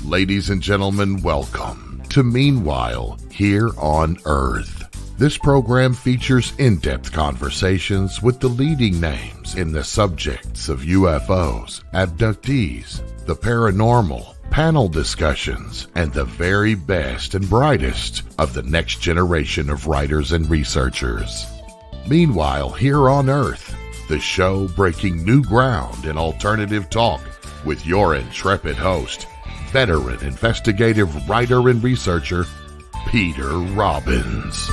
Ladies and gentlemen, welcome to Meanwhile Here on Earth. This program features in-depth conversations with the leading names in the subjects of UFOs, abductees, the paranormal, panel discussions, and the very best and brightest of the next generation of writers and researchers. Meanwhile Here on Earth, the show breaking new ground in alternative talk with your intrepid host, veteran investigative writer and researcher, Peter Robbins.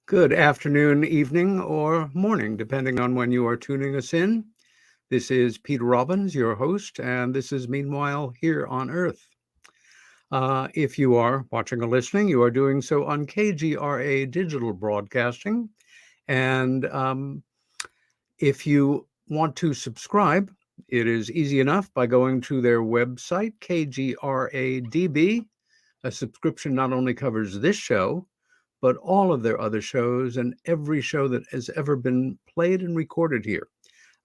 Good afternoon, evening, or morning, depending on when you are tuning us in. This is Peter Robbins, your host, and this is Meanwhile Here on Earth. If you are watching or listening, you are doing so on KGRA Digital Broadcasting. And if you want to subscribe, it is easy enough by going to their website, KGRA-DB. A subscription not only covers this show, but all of their other shows and every show that has ever been played and recorded here.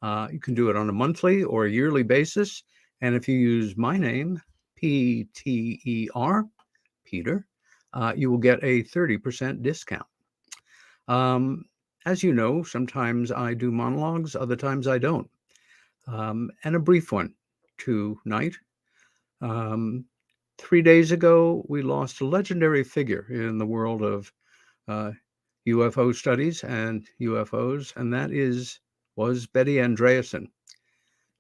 You can do it on a monthly or a yearly basis. And if you use my name, PTER, Peter, you will get a 30% discount. As you know, sometimes I do monologues, other times I don't. And a brief one tonight. 3 days ago, we lost a legendary figure in the world of UFO studies and UFOs, and that was Betty Andreasson.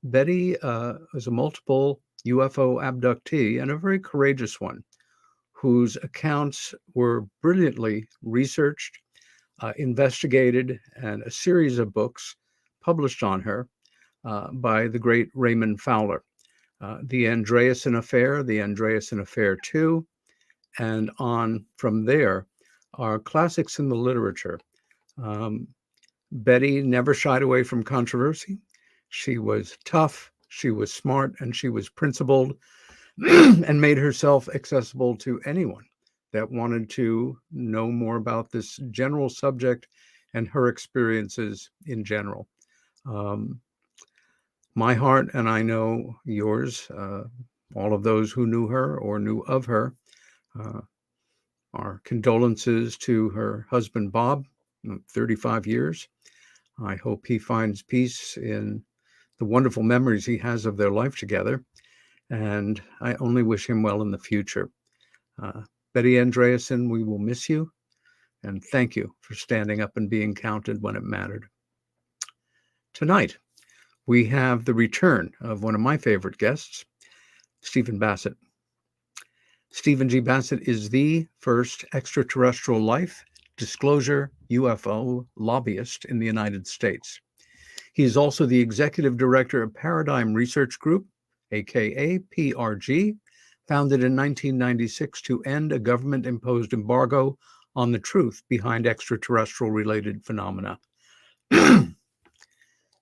Betty was a multiple UFO abductee and a very courageous one, whose accounts were brilliantly researched, investigated, and a series of books published on her by the great Raymond Fowler. The Andreasson Affair, the Andreasson Affair 2, and on from there are classics in the literature. Betty never shied away from controversy. She was tough, she was smart, and she was principled and made herself accessible to anyone that wanted to know more about this general subject and her experiences in general. My heart, and I know yours, all of those who knew her or knew of her, our condolences to her husband, Bob, 35 years. I hope he finds peace in the wonderful memories he has of their life together. And I only wish him well in the future. Betty Andreasson, we will miss you. And thank you for standing up and being counted when it mattered. Tonight, we have the return of one of my favorite guests, Stephen Bassett. Stephen G. Bassett is the first extraterrestrial life disclosure UFO lobbyist in the United States. He is also the executive director of Paradigm Research Group, aka PRG, founded in 1996 to end a government-imposed embargo on the truth behind extraterrestrial-related phenomena.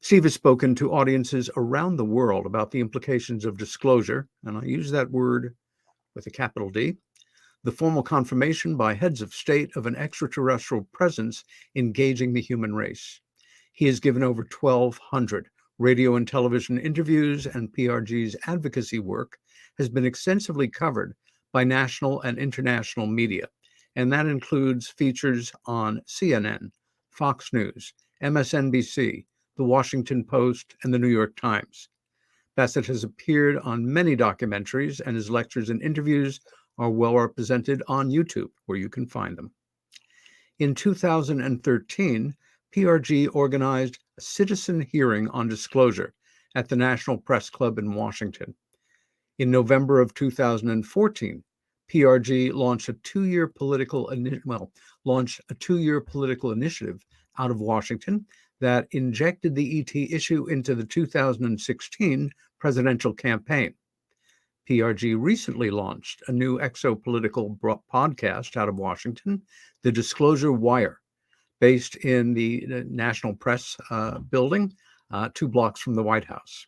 Steve has spoken to audiences around the world about the implications of disclosure, and I use that word with a capital D, the formal confirmation by heads of state of an extraterrestrial presence engaging the human race. He has given over 1,200 radio and television interviews, and PRG's advocacy work has been extensively covered by national and international media, and that includes features on CNN, Fox News, MSNBC, The Washington Post, and The New York Times. Bassett has appeared on many documentaries, and his lectures and interviews are well represented on YouTube, where you can find them. In 2013, PRG organized a citizen hearing on disclosure at the National Press Club in Washington. In November of 2014, PRG launched a two-year political initiative out of Washington that injected the ET issue into the 2016 presidential campaign. PRG recently launched a new exopolitical podcast out of Washington, The Disclosure Wire, based in the National Press building, 2 blocks from the White House.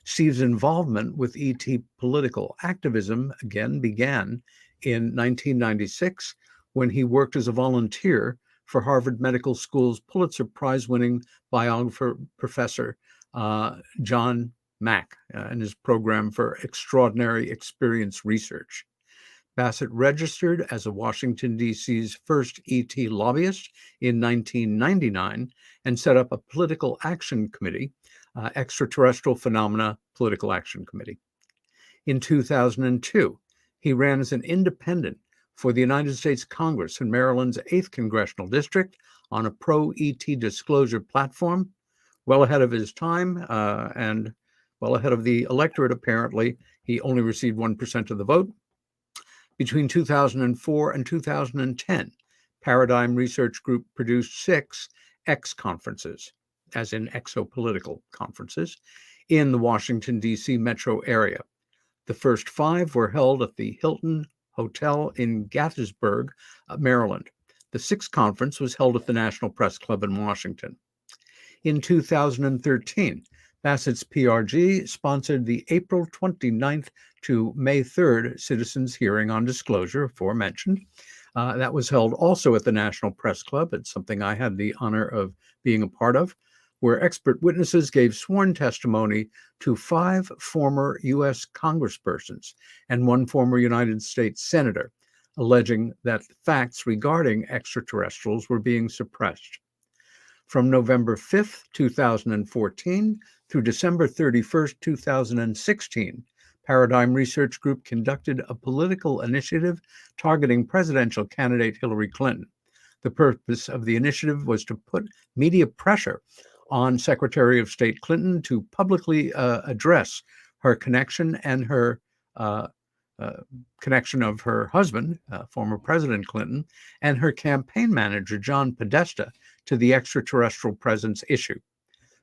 Steve's involvement with ET political activism again began in 1996 when he worked as a volunteer for Harvard Medical School's Pulitzer Prize-winning biographer professor John Mack and his program for extraordinary experience research. Bassett registered as a Washington, D.C.'s first ET lobbyist in 1999 and set up a political action committee, Extraterrestrial Phenomena Political Action Committee. In 2002, he ran as an independent for the United States Congress in Maryland's 8th Congressional District on a pro-ET disclosure platform, well ahead of his time and well ahead of the electorate, apparently. He only received 1% of the vote. Between 2004 and 2010, Paradigm Research Group produced 6 X conferences, as in exopolitical conferences, in the Washington, D.C. metro area. The first 5 were held at the Hilton Hotel in Gettysburg, Maryland. The 6th conference was held at the National Press Club in Washington. In 2013, Bassett's PRG sponsored the April 29th to May 3rd Citizens Hearing on Disclosure, aforementioned. That was held also at the National Press Club. It's something I had the honor of being a part of, where expert witnesses gave sworn testimony to 5 former U.S. congresspersons and 1 former United States senator, alleging that facts regarding extraterrestrials were being suppressed. From November 5th, 2014 through December 31st, 2016, Paradigm Research Group conducted a political initiative targeting presidential candidate Hillary Clinton. The purpose of the initiative was to put media pressure on Secretary of State Clinton to publicly address her connection and her connection of her husband, former President Clinton, and her campaign manager, John Podesta, to the extraterrestrial presence issue.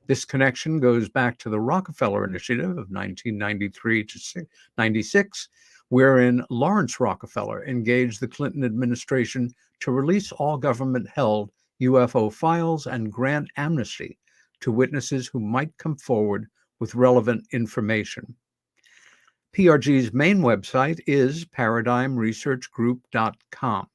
This connection goes back to the Rockefeller Initiative of 1993 to 96, wherein Lawrence Rockefeller engaged the Clinton administration to release all government-held UFO files and grant amnesty to witnesses who might come forward with relevant information. PRG's main website is paradigmresearchgroup.com.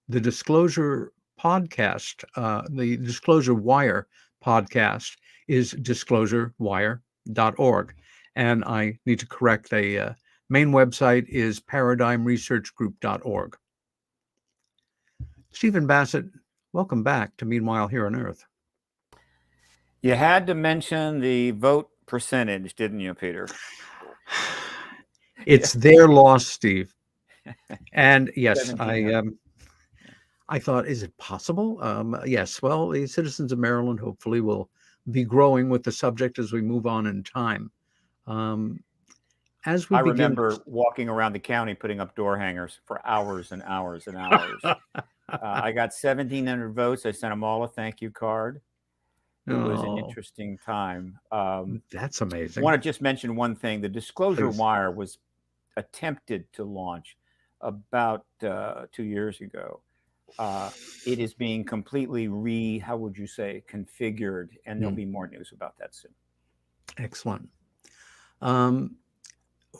The Disclosure podcast, the Disclosure Wire podcast, is disclosurewire.org. And I need to correct, the main website is paradigmresearchgroup.org. Stephen Bassett, welcome back to Meanwhile Here on Earth. You had to mention the vote percentage, didn't you, Peter? It's their loss, Steve. And yes, I thought, is it possible? Yes, well, the citizens of Maryland hopefully will be growing with the subject as we move on in time. As we remember walking around the county putting up door hangers for hours and hours and hours. I got 1,700 votes. I sent them all a thank you card. It was an interesting time. That's amazing. I want to just mention one thing. The Disclosure Wire was attempted to launch about 2 years ago. It is being completely configured, and there'll be more news about that soon. Excellent.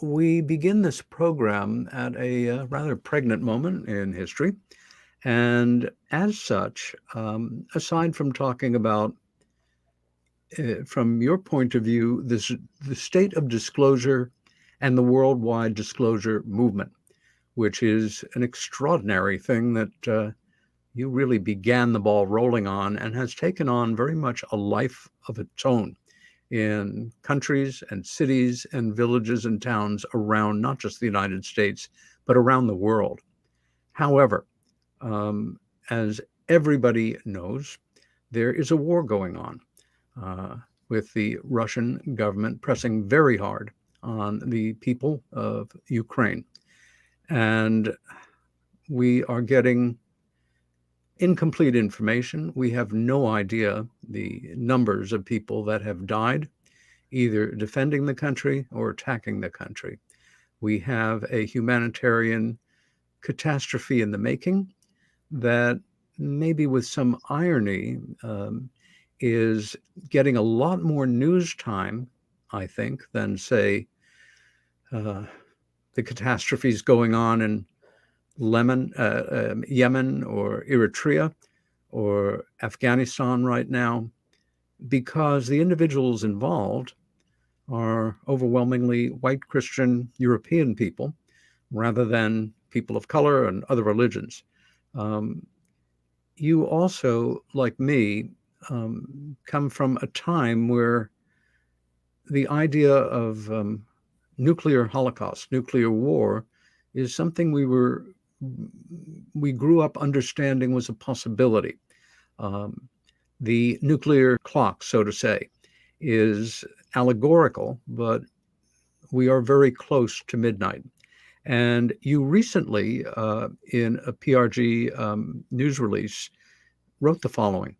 We begin this program at a rather pregnant moment in history. And as such, aside from talking about, from your point of view, the state of disclosure and the worldwide disclosure movement, which is an extraordinary thing that you really began the ball rolling on and has taken on very much a life of its own in countries and cities and villages and towns around not just the United States, but around the world. However, as everybody knows, there is a war going on with the Russian government pressing very hard on the people of Ukraine. And we are getting incomplete information. We have no idea the numbers of people that have died, either defending the country or attacking the country. We have a humanitarian catastrophe in the making that, maybe with some irony, is getting a lot more news time, I think, than, say, the catastrophes going on in Yemen or Eritrea or Afghanistan right now, because the individuals involved are overwhelmingly white Christian European people rather than people of color and other religions. You also, like me, come from a time where the idea of nuclear holocaust, nuclear war, is something we grew up understanding was a possibility. The nuclear clock, so to say, is allegorical, but we are very close to midnight. And you recently, in a PRG news release, wrote the following: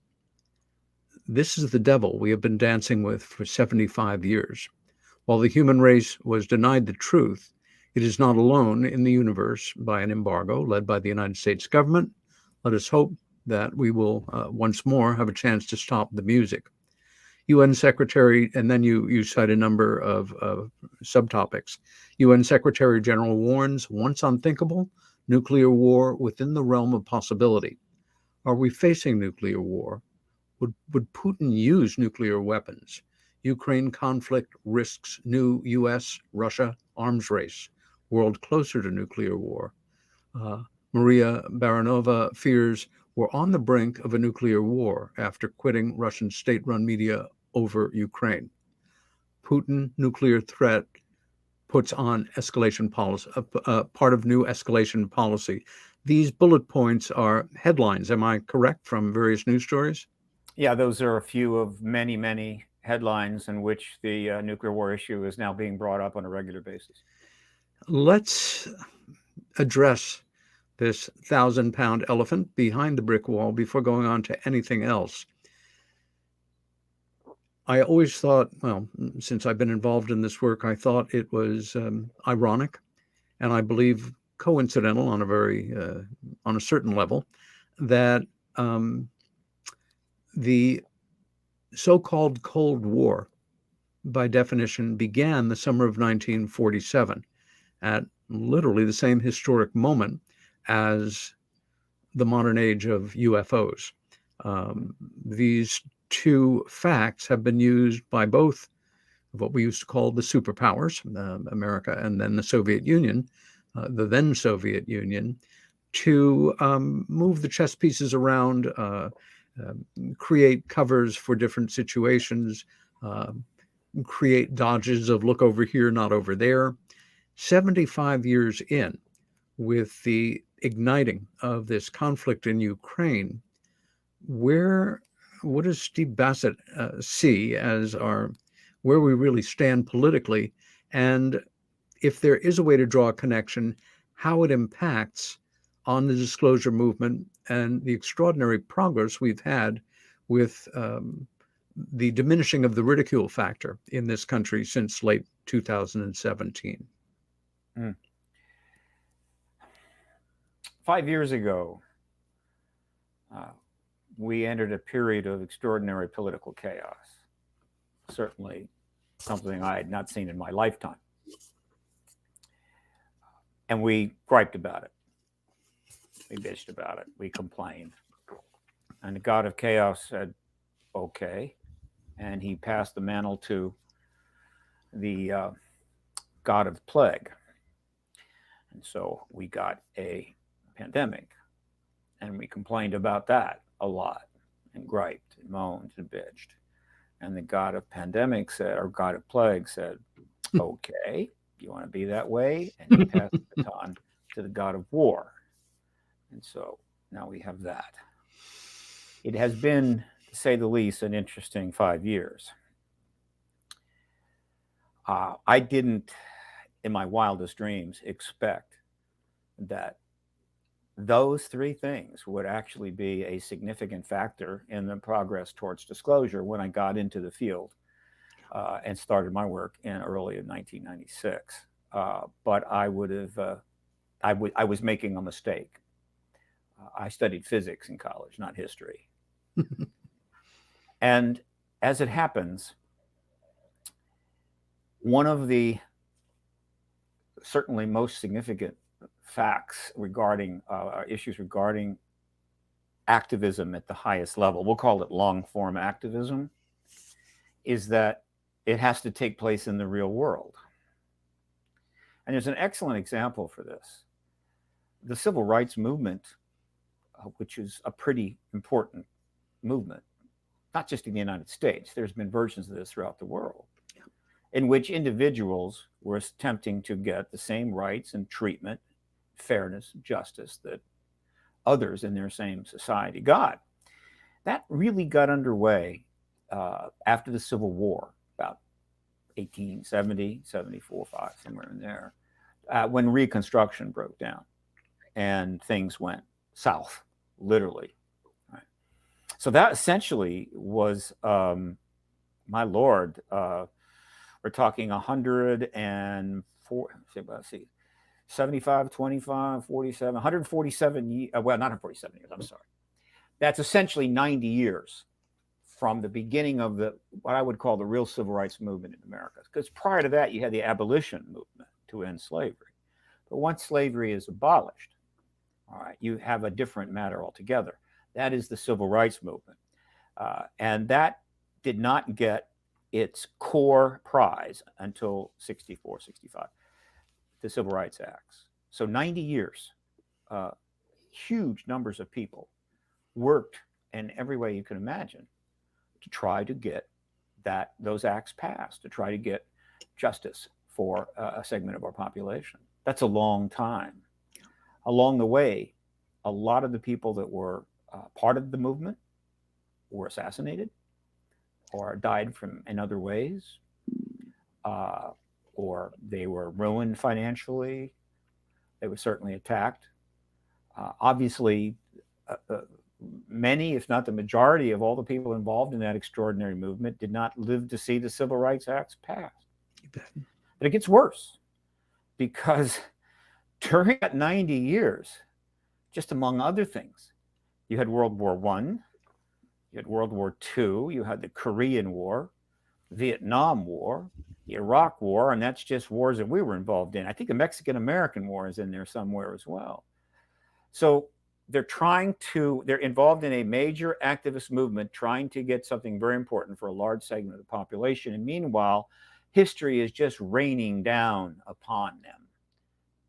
"This is the devil we have been dancing with for 75 years. While the human race was denied the truth, it is not alone in the universe by an embargo led by the United States government. Let us hope that we will once more have a chance to stop the music." UN Secretary, and then you cite a number of subtopics. UN Secretary General warns, once unthinkable, nuclear war within the realm of possibility. Are we facing nuclear war? Would Putin use nuclear weapons? Ukraine conflict risks new US-Russia arms race, world closer to nuclear war. Maria Baranova fears we're on the brink of a nuclear war after quitting Russian state-run media over Ukraine. Putin nuclear threat puts on escalation policy, part of new escalation policy. These bullet points are headlines. Am I correct, from various news stories? Yeah, those are a few of many, many headlines in which the nuclear war issue is now being brought up on a regular basis. Let's address this 1,000-pound elephant behind the brick wall before going on to anything else. I always thought, well, since I've been involved in this work, I thought it was ironic, and I believe coincidental on a certain level, that the so-called Cold War, by definition, began the summer of 1947 at literally the same historic moment as the modern age of UFOs. These two facts have been used by both what we used to call the superpowers, America and then the Soviet Union, the then Soviet Union, to move the chess pieces around, create covers for different situations, create dodges of look over here, not over there. 75 years in, with the igniting of this conflict in Ukraine, what does Steve Bassett see as where we really stand politically, and if there is a way to draw a connection, how it impacts on the disclosure movement and the extraordinary progress we've had with the diminishing of the ridicule factor in this country since late 2017. 5 years ago, we entered a period of extraordinary political chaos. Certainly something I had not seen in my lifetime. And we griped about it. We bitched about it. We complained. And the God of chaos said, okay. And he passed the mantle to the God of plague. And so we got a pandemic, and we complained about that a lot, and griped and moaned and bitched. And the God of pandemic said, or God of plague said, okay, you want to be that way? And he passed the baton to the God of war. And so now we have that. It has been, to say the least, an interesting 5 years. I didn't, in my wildest dreams, expect that those three things would actually be a significant factor in the progress towards disclosure when I got into the field and started my work in early in 1996. But I was making a mistake. I studied physics in college, not history. And as it happens, one of the certainly most significant facts regarding issues regarding activism at the highest level, we'll call it long form activism, is that it has to take place in the real world. And there's an excellent example for this. The civil rights movement, which is a pretty important movement, not just in the United States, there's been versions of this throughout the world, in which individuals were attempting to get the same rights and treatment, fairness, justice that others in their same society got. That really got underway after the Civil War, about 1870, 74, 5, somewhere in there, when Reconstruction broke down and things went south, literally. Right? So that essentially was, my Lord, we're talking 104, let's see, 75, 25, 47, 147 years, well, not 147 years, I'm sorry. That's essentially 90 years from the beginning of what I would call the real civil rights movement in America. Because prior to that, you had the abolition movement to end slavery. But once slavery is abolished, all right, you have a different matter altogether. That is the civil rights movement. And that did not get its core prize until 64, 65. The Civil Rights Acts. So 90 years, huge numbers of people worked in every way you can imagine to try to get those acts passed, to try to get justice for a segment of our population. That's a long time. Along the way, a lot of the people that were part of the movement were assassinated or died in other ways. Or they were ruined financially. They were certainly attacked. Obviously, many, if not the majority of all the people involved in that extraordinary movement did not live to see the Civil Rights Acts passed. But it gets worse, because during that 90 years, just among other things, you had World War I, you had World War II, you had the Korean War, Vietnam War, the Iraq War, and that's just wars that we were involved in. I think the Mexican-American War is in there somewhere as well. So they're involved in a major activist movement trying to get something very important for a large segment of the population. And meanwhile, history is just raining down upon them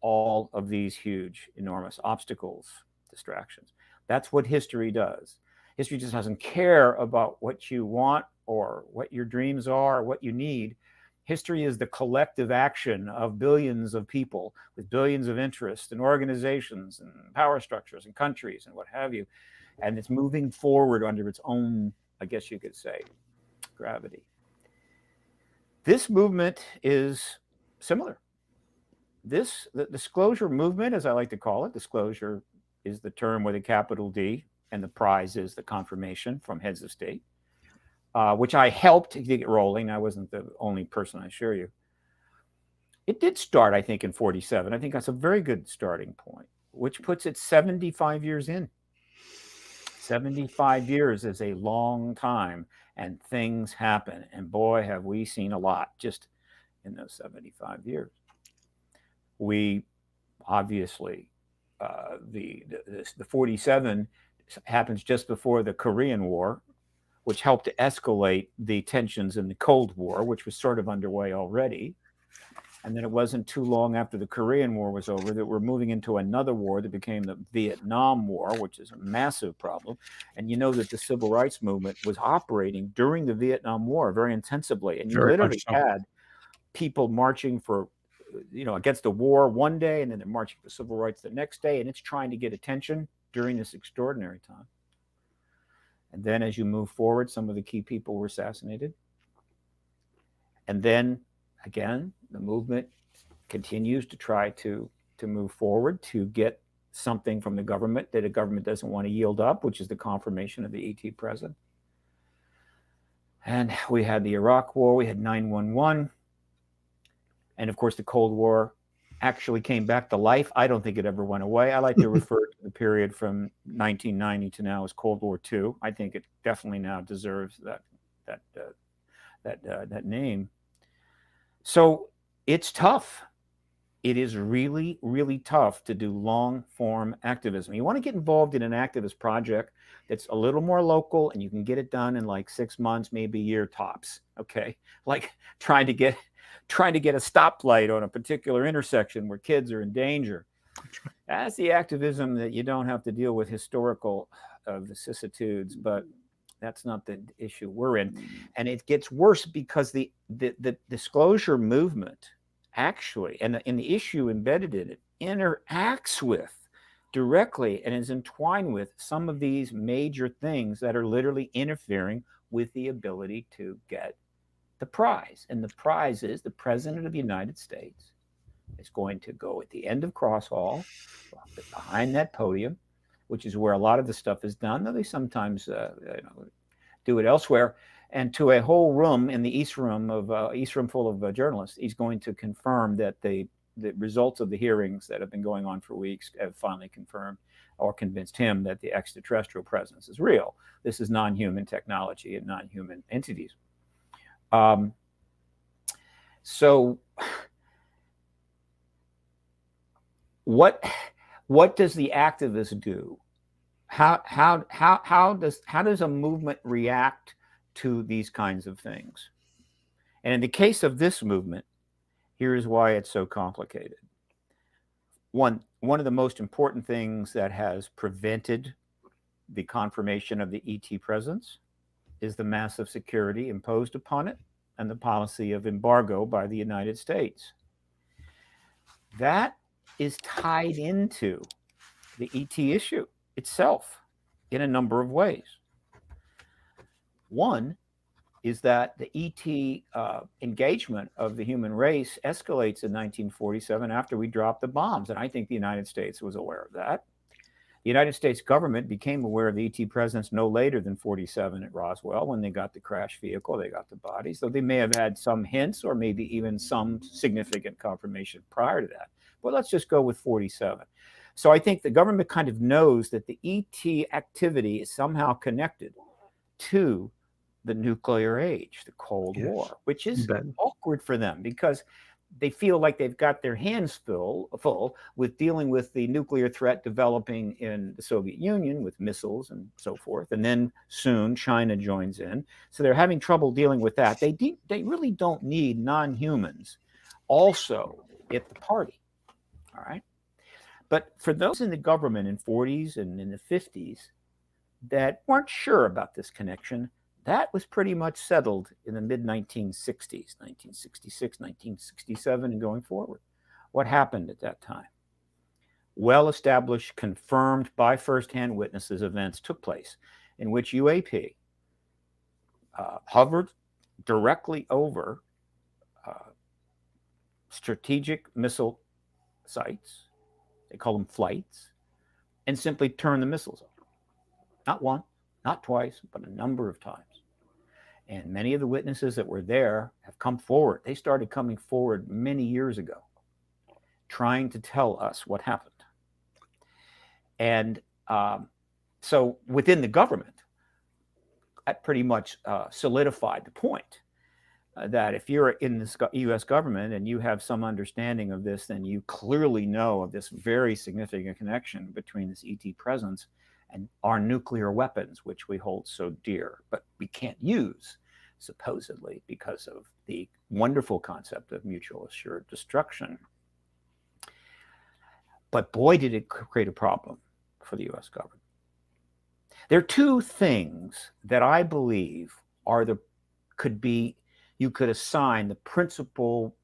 all of these huge, enormous obstacles, distractions. That's what history does. History just doesn't care about what you want or what your dreams are or what you need. History is the collective action of billions of people with billions of interests and organizations and power structures and countries and what have you. And it's moving forward under its own, I guess you could say, gravity. This movement is similar. The disclosure movement, as I like to call it, disclosure is the term with a capital D, and the prize is the confirmation from heads of state, which I helped to get rolling. I wasn't the only person, I assure you. It did start, I think, in 47. I think that's a very good starting point, which puts it 75 years in. 75 years is a long time, and things happen. And boy, have we seen a lot just in those 75 years. We obviously, the 47 happens just before the Korean War, which helped to escalate the tensions in the Cold War, which was sort of underway already. And then it wasn't too long after the Korean War was over that we're moving into another war that became the Vietnam War, which is a massive problem. And you know that the civil rights movement was operating during the Vietnam War very intensively. And you literally had people marching for, against the war one day, and then they're marching for civil rights the next day. And it's trying to get attention during this extraordinary time. And then as you move forward, some of the key people were assassinated. And then again, the movement continues to try to move forward to get something from the government that the government doesn't want to yield up, which is the confirmation of the ET president. And we had the Iraq War, we had 9/11. And of course, the Cold War actually came back to life. I don't think it ever went away. I like to refer to the period from 1990 to now as Cold War II. I think it definitely now deserves that name. So it's tough. it is really, really tough to do long form activism. You want to get involved in an activist project that's a little more local and you can get it done in like 6 months, maybe a year tops. Okay. Like trying to get a stoplight on a particular intersection where kids are in danger. That's the activism that you don't have to deal with historical vicissitudes, but that's not the issue we're in. And it gets worse because the disclosure movement actually, and the issue embedded in it, interacts with directly and is entwined with some of these major things that are literally interfering with the ability to get the prize. And the prize is the President of the United States is going to go at the end of Cross Hall, behind that podium, which is where a lot of the stuff is done, though they sometimes do it elsewhere, and to a whole room in the East Room full of journalists. He's going to confirm that the results of the hearings that have been going on for weeks have finally confirmed or convinced him that the extraterrestrial presence is real. This is non-human technology and non-human entities. So what does the activist do? How does a movement react to these kinds of things? And in the case of this movement, here's why it's so complicated. One of the most important things that has prevented the confirmation of the ET presence is the massive security imposed upon it and the policy of embargo by the United States. That is tied into the ET issue itself in a number of ways. One is that the ET engagement of the human race escalates in 1947 after we dropped the bombs. And I think the United States was aware of that. The United States government became aware of the ET presence no later than 47 at Roswell when they got the crash vehicle, they got the bodies. So they may have had some hints or maybe even some significant confirmation prior to that. But let's just go with 47. So I think the government kind of knows that the ET activity is somehow connected to the nuclear age, the Cold War, which is awkward for them because they feel like they've got their hands full with dealing with the nuclear threat developing in the Soviet Union with missiles and so forth. And then soon China joins in. So they're having trouble dealing with that. They really don't need non-humans also at the party. All right. But for those in the government in 40s and in the 50s that weren't sure about this connection, that was pretty much settled in the mid-1960s, 1966, 1967, and going forward. What happened at that time? Well-established, confirmed by firsthand witnesses events took place in which UAP hovered directly over strategic missile sites, they call them flights, and simply turned the missiles off. Not one, not twice, but a number of times. And many of the witnesses that were there have come forward. They started coming forward many years ago, trying to tell us what happened. And so within the government, that pretty much solidified the point that if you're in the U.S. government and you have some understanding of this, then you clearly know of this very significant connection between this ET presence and our nuclear weapons, which we hold so dear, but we can't use, supposedly, because of the wonderful concept of mutual assured destruction. But boy, did it create a problem for the U.S. government. There are two things that I believe are you could assign the principal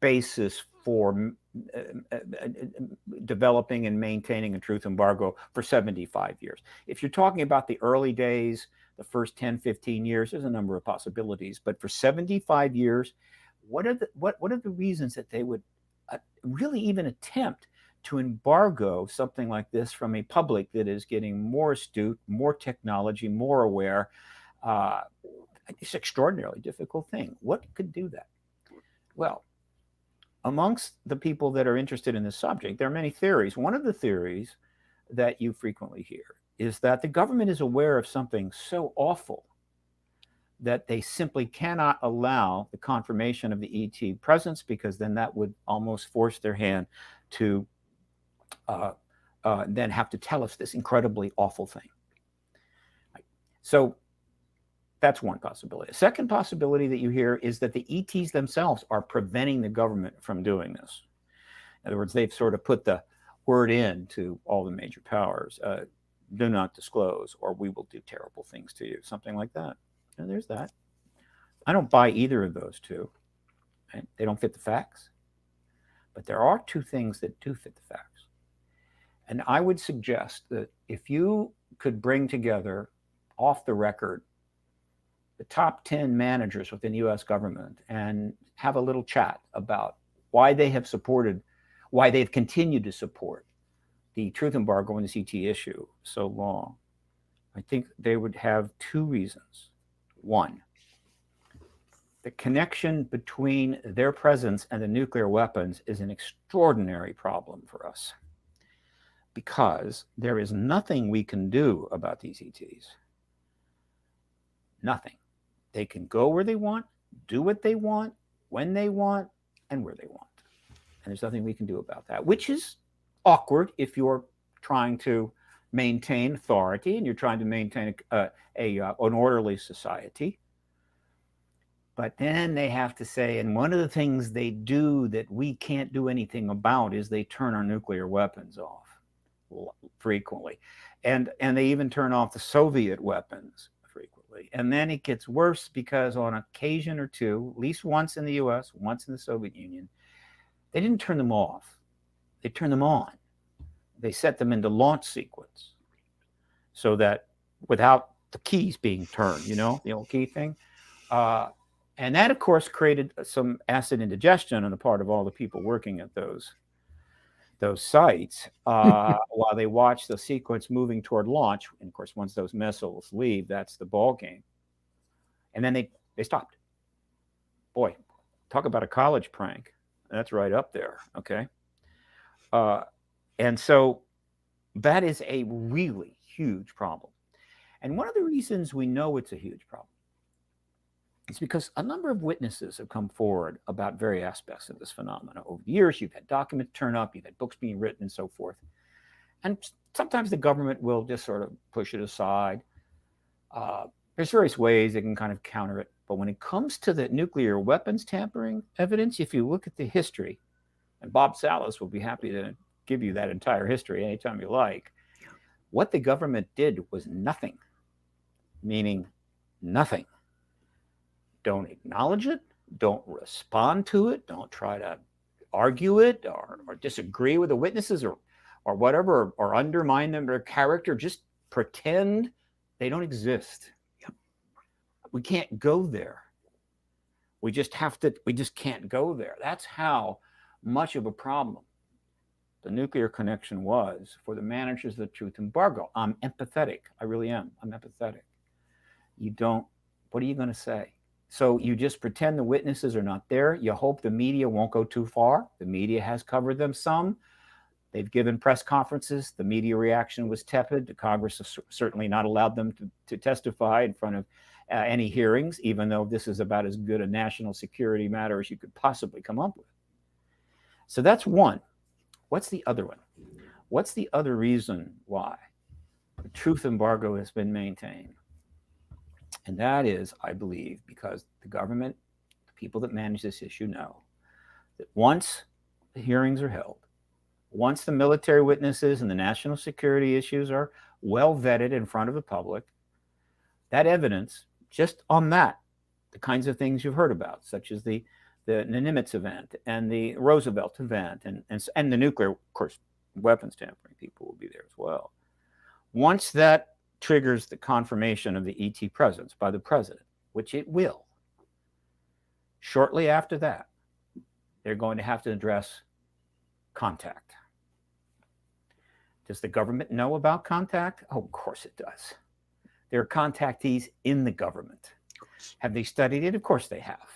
basis for developing and maintaining a truth embargo for 75 years. If you're talking about the early days, the first 10, 15 years, there's a number of possibilities. But for 75 years, what are the reasons that they would really even attempt to embargo something like this from a public that is getting more astute, more technology, more aware? It's an extraordinarily difficult thing. What could do that? Well, amongst the people that are interested in this subject, there are many theories. One of the theories that you frequently hear is that the government is aware of something so awful that they simply cannot allow the confirmation of the ET presence, because then that would almost force their hand to then have to tell us this incredibly awful thing. So that's one possibility. A second possibility that you hear is that the ETs themselves are preventing the government from doing this. In other words, they've sort of put the word in to all the major powers, do not disclose, or we will do terrible things to you, something like that. And there's that. I don't buy either of those two. Right? They don't fit the facts. But there are two things that do fit the facts. And I would suggest that if you could bring together, off the record, the top 10 managers within the US government and have a little chat about why they have supported, why they've continued to support the truth embargo and the CT issue so long, I think they would have two reasons. One, the connection between their presence and the nuclear weapons is an extraordinary problem for us, because there is nothing we can do about these ETs. Nothing. They can go where they want, do what they want, when they want, and where they want. And there's nothing we can do about that, which is awkward if you're trying to maintain authority and you're trying to maintain an orderly society. But then they have to say, and one of the things they do that we can't do anything about is they turn our nuclear weapons off frequently. And they even turn off the Soviet weapons frequently. And then it gets worse, because on occasion or two, at least once in the US, once in the Soviet Union, they didn't turn them off. They turned them on. They set them into launch sequence so that without the keys being turned, you know, the old key thing. And that, of course, created some acid indigestion on the part of all the people working at those sites while they watched the sequence moving toward launch. And of course, once those missiles leave, that's the ball game. And then they stopped. Boy, talk about a college prank. That's right up there. Okay. And so that is a really huge problem. And one of the reasons we know it's a huge problem is because a number of witnesses have come forward about various aspects of this phenomena. Over the years, you've had documents turn up, you've had books being written, and so forth. And sometimes the government will just sort of push it aside. There's various ways they can kind of counter it. But when it comes to the nuclear weapons tampering evidence, if you look at the history, and Bob Salas will be happy to give you that entire history anytime you like, what the government did was nothing, meaning nothing. Don't acknowledge it, don't respond to it, don't try to argue it or disagree with the witnesses or whatever, or undermine them, their character. Just pretend they don't exist. Yep. We can't go there. We just can't go there. That's how much of a problem the nuclear connection was for the managers of the truth embargo. I'm empathetic. I really am. I'm empathetic. What are you going to say? So you just pretend the witnesses are not there. You hope the media won't go too far. The media has covered them some. They've given press conferences. The media reaction was tepid. The Congress has certainly not allowed them to testify in front of any hearings, even though this is about as good a national security matter as you could possibly come up with. So that's one. What's the other one? What's the other reason why the truth embargo has been maintained? And that is, I believe, because the government, the people that manage this issue, know that once the hearings are held, once the military witnesses and the national security issues are well vetted in front of the public, that evidence, just on that, the kinds of things you've heard about, such as the Nimitz event and the Roosevelt event and the nuclear, of course, weapons tampering people will be there as well. Once that triggers the confirmation of the ET presence by the president, which it will, shortly after that, they're going to have to address contact. Does the government know about contact? Oh, of course it does. There are contactees in the government. Have they studied it? Of course they have.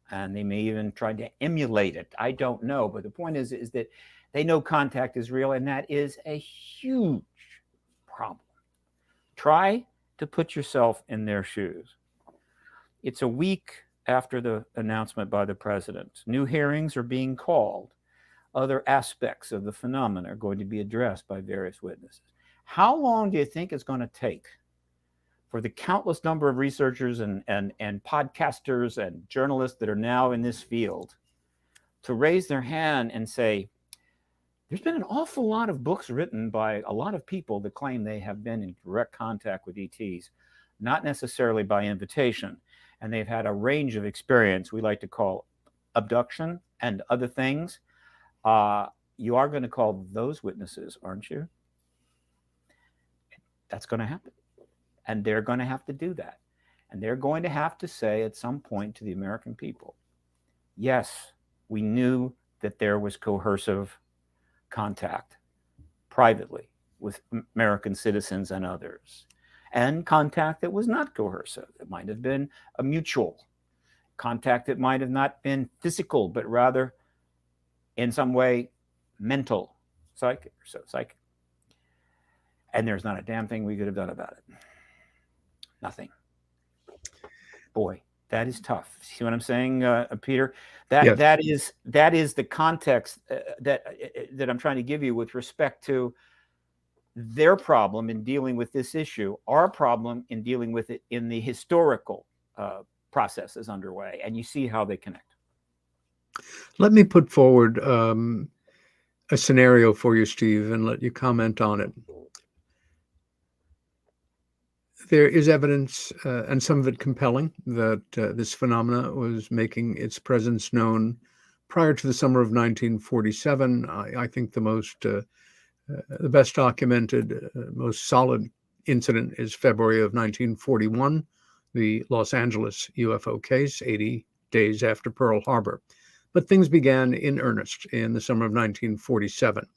And they may even try to emulate it. I don't know. But the point is that they know contact is real, and that is a huge problem. Try to put yourself in their shoes. It's a week after the announcement by the president. New hearings are being called. Other aspects of the phenomena are going to be addressed by various witnesses. How long do you think it's going to take for the countless number of researchers and podcasters and journalists that are now in this field to raise their hand and say, there's been an awful lot of books written by a lot of people that claim they have been in direct contact with ETs, not necessarily by invitation, and they've had a range of experience we like to call abduction and other things. You are going to call those witnesses, aren't you? That's going to happen. And they're going to have to do that. And they're going to have to say at some point to the American people, yes, we knew that there was coercive contact privately with American citizens and others, and contact that was not coercive. It might have been a mutual contact that might have not been physical, but rather in some way mental, psychic. And there's not a damn thing we could have done about it. Nothing. Boy, that is tough. See what I'm saying, Peter? Yes. That is the context that I'm trying to give you with respect to their problem in dealing with this issue, our problem in dealing with it in the historical processes underway, and you see how they connect. Let me put forward a scenario for you, Steve, and let you comment on it. There is evidence, and some of it compelling, that this phenomena was making its presence known prior to the summer of 1947. I think the best documented, most solid incident is February of 1941, the Los Angeles UFO case, 80 days after Pearl Harbor. But things began in earnest in the summer of 1947.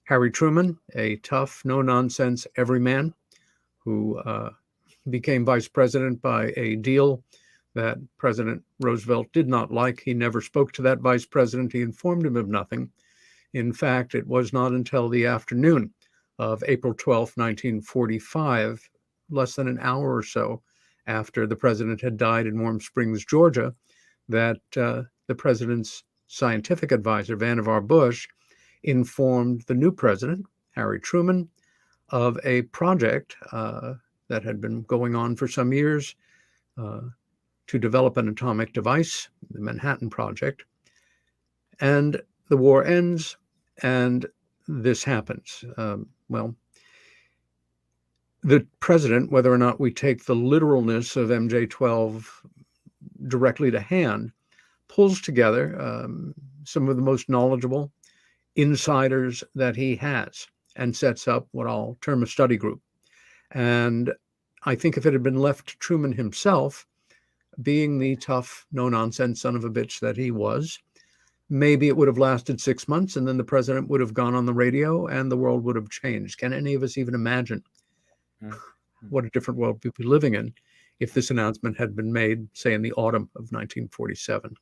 Harry Truman, a tough, no-nonsense everyman, who became vice president by a deal that President Roosevelt did not like. He never spoke to that vice president. He informed him of nothing. In fact, it was not until the afternoon of April 12, 1945, less than an hour or so after the president had died in Warm Springs, Georgia, that the president's scientific advisor, Vannevar Bush, informed the new president, Harry Truman, of a project that had been going on for some years to develop an atomic device, the Manhattan Project. And the war ends, and this happens. Well, the president, whether or not we take the literalness of MJ-12 directly to hand, pulls together some of the most knowledgeable insiders that he has and sets up what I'll term a study group. And I think if it had been left to Truman himself, being the tough, no-nonsense son of a bitch that he was, maybe it would have lasted 6 months, and then the president would have gone on the radio and the world would have changed. Can any of us even imagine what a different world we'd be living in if this announcement had been made, say, in the autumn of 1947?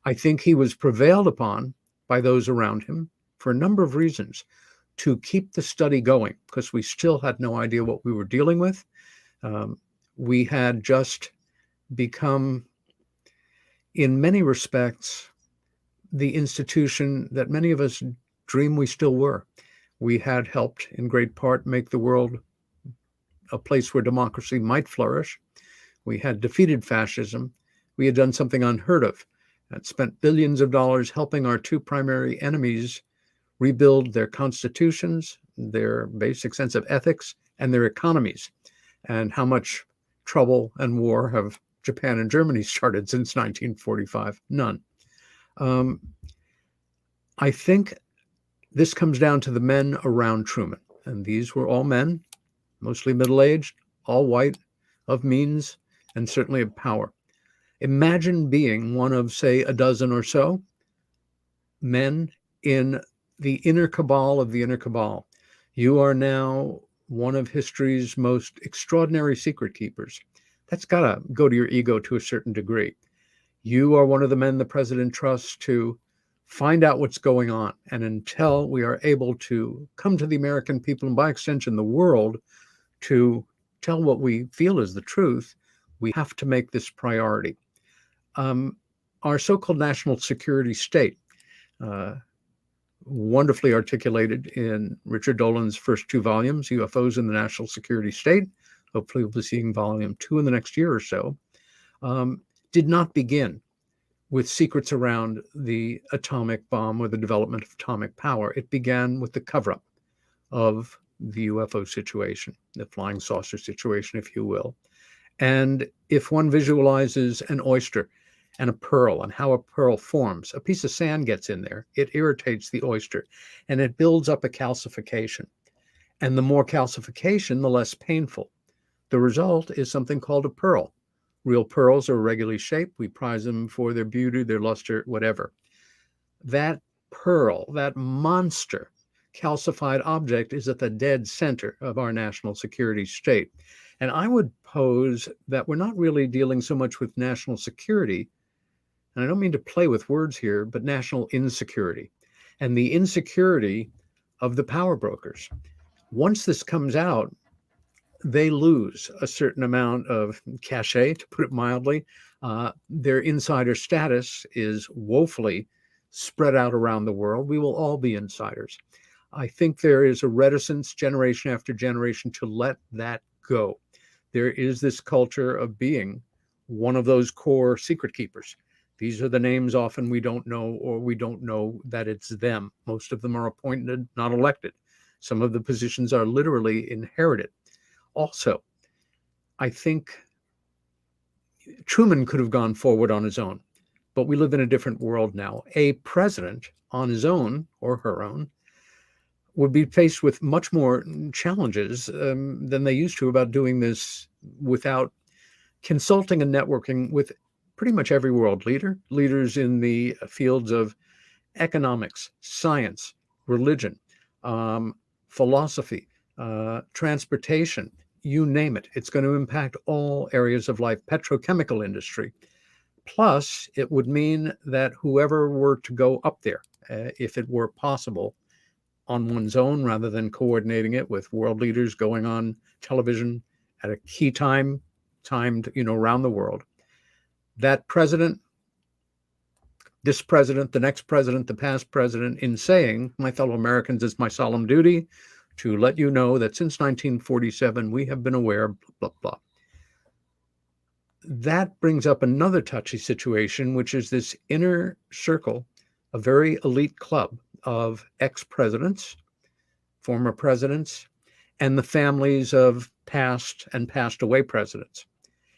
I think he was prevailed upon by those around him for a number of reasons to keep the study going, because we still had no idea what we were dealing with. We had just become, in many respects, the institution that many of us dream we still were. We had helped, in great part, make the world a place where democracy might flourish. We had defeated fascism. We had done something unheard of and spent billions of dollars helping our two primary enemies rebuild their constitutions, their basic sense of ethics, and their economies. And how much trouble and war have Japan and Germany started since 1945? None. I think this comes down to the men around Truman. And these were all men, mostly middle-aged, all white, of means, and certainly of power. Imagine being one of, say, a dozen or so men in the inner cabal of the inner cabal. You are now one of history's most extraordinary secret keepers. That's got to go to your ego to a certain degree. You are one of the men the president trusts to find out what's going on. And until we are able to come to the American people, and by extension the world, to tell what we feel is the truth, We have to make this priority. Our so-called national security state, wonderfully articulated in Richard Dolan's first 2 volumes, UFOs in the National Security State. Hopefully we'll be seeing volume 2 in the next year or so. Did not begin with secrets around the atomic bomb or the development of atomic power. It began with the cover-up of the UFO situation, the flying saucer situation, if you will. And if one visualizes an oyster and a pearl and how a pearl forms, a piece of sand gets in there, it irritates the oyster and it builds up a calcification. And the more calcification, the less painful. The result is something called a pearl. Real pearls are irregularly shaped. We prize them for their beauty, their luster, whatever. That pearl, that monster calcified object, is at the dead center of our national security state. And I would pose that we're not really dealing so much with national security, and I don't mean to play with words here, but national insecurity, and the insecurity of the power brokers. Once this comes out, they lose a certain amount of cachet, to put it mildly. Their insider status is woefully spread out around the world. We will all be insiders. I think there is a reticence generation after generation to let that go. There is this culture of being one of those core secret keepers. These are the names often we don't know, or we don't know that it's them. Most of them are appointed, not elected. Some of the positions are literally inherited. Also, I think Truman could have gone forward on his own, but we live in a different world now. A president on his own or her own would be faced with much more challenges than they used to about doing this without consulting and networking with pretty much every world leader, leaders in the fields of economics, science, religion, philosophy, transportation, you name it. It's going to impact all areas of life, petrochemical industry. Plus, it would mean that whoever were to go up there, if it were possible, on one's own rather than coordinating it with world leaders going on television at a key time, timed, around the world. That president, this president, the next president, the past president, in saying, my fellow Americans, it's my solemn duty to let you know that since 1947, we have been aware, blah, blah, blah. That brings up another touchy situation, which is this inner circle, a very elite club of ex-presidents, former presidents, and the families of past and passed away presidents.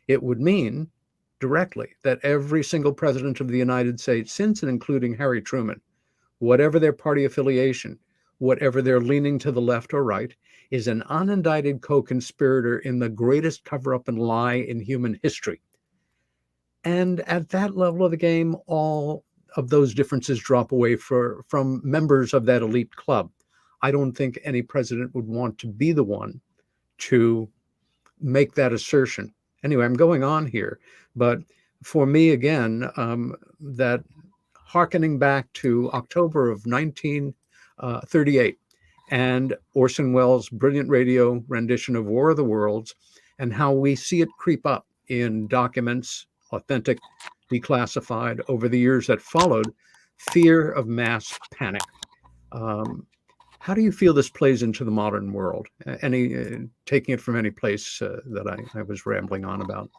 It would mean directly that every single president of the United States, since and including Harry Truman, whatever their party affiliation, whatever they're leaning to the left or right, is an unindicted co-conspirator in the greatest cover-up and lie in human history. And at that level of the game, all of those differences drop away from members of that elite club. I don't think any president would want to be the one to make that assertion. Anyway, I'm going on here, but for me, again, that hearkening back to October of 1938 and Orson Welles' brilliant radio rendition of War of the Worlds, and how we see it creep up in documents, authentic, declassified, over the years that followed, fear of mass panic. How do you feel this plays into the modern world? Taking it from any place that I was rambling on about?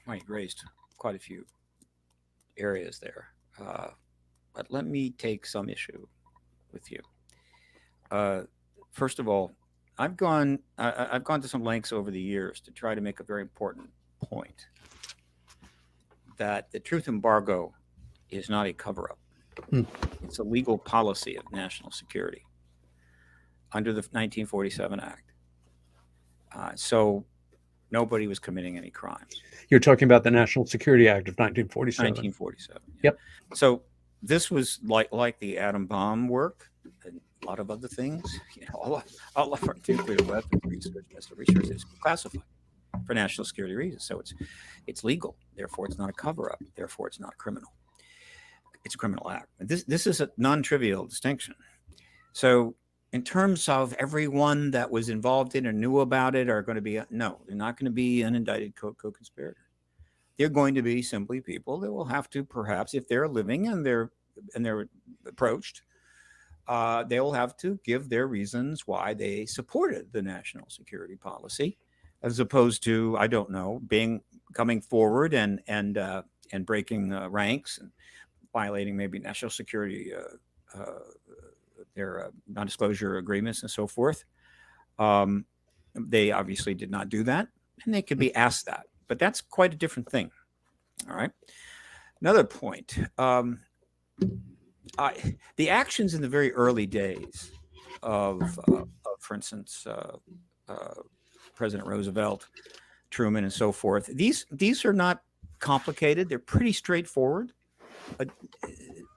Well, you raised quite a few areas there, but let me take some issue with you. First of all, I've gone to some lengths over the years to try to make a very important point, that the truth embargo is not a cover-up. It's a legal policy of national security under the 1947 Act. So nobody was committing any crimes. You're talking about the National Security Act of 1947. 1947. Yeah. Yep. So this was like the atom bomb work and a lot of other things. All of our nuclear weapons research, missile research is classified for national security reasons. So it's legal. Therefore, it's not a cover-up. Therefore, it's not criminal. It's a criminal act. This is a non-trivial distinction. So in terms of everyone that was involved in or knew about it are going to be, no, they're not going to be unindicted co-conspirators. They're going to be simply people that will have to, perhaps, if they're living and they're approached, they will have to give their reasons why they supported the national security policy, as opposed to, I don't know, coming forward and breaking ranks and violating maybe national security, their non-disclosure agreements and so forth. They obviously did not do that, and they could be asked that. But that's quite a different thing. All right. Another point. The actions in the very early days of for instance, President Roosevelt, Truman, and so forth, these are not complicated. They're pretty straightforward.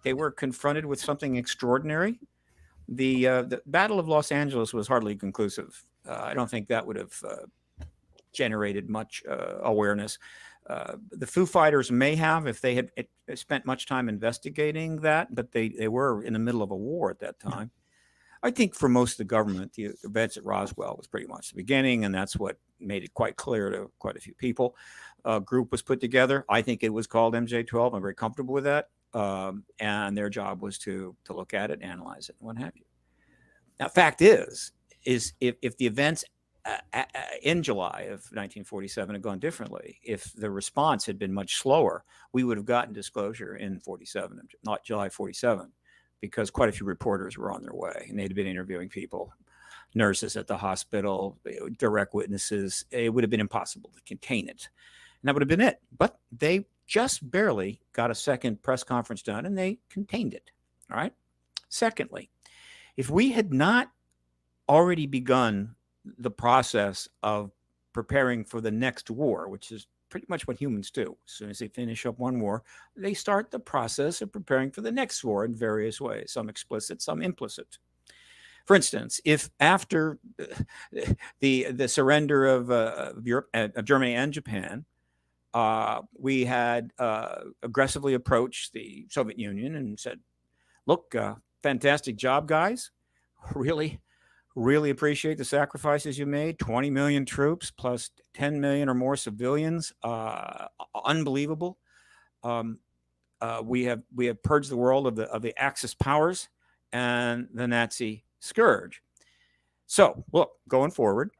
They were confronted with something extraordinary. The Battle of Los Angeles was hardly conclusive. I don't think that would have generated much awareness. The Foo Fighters may have if they had spent much time investigating that, but they were in the middle of a war at that time. I think for most of the government, the events at Roswell was pretty much the beginning, and that's what made it quite clear to quite a few people. A group was put together. I think it was called MJ-12. I'm very comfortable with that. And their job was to look at it, analyze it, and what have you. Now, fact is if the events in July of 1947 had gone differently, if the response had been much slower, we would have gotten disclosure in 47, not July 47, because quite a few reporters were on their way, and they'd been interviewing people, nurses at the hospital, direct witnesses. It would have been impossible to contain it, and that would have been it. But they just barely got a second press conference done, and they contained it. All right. Secondly, if we had not already begun the process of preparing for the next war, which is pretty much what humans do. As soon as they finish up one war, they start the process of preparing for the next war in various ways, some explicit, some implicit. For instance, if after the surrender of Europe, of Germany and Japan, we had aggressively approached the Soviet Union and said, look, fantastic job, guys. Really appreciate the sacrifices you made. 20 million troops plus 10 million or more civilians. Unbelievable. We have purged the world of the Axis powers and the Nazi scourge. So, look, going forward,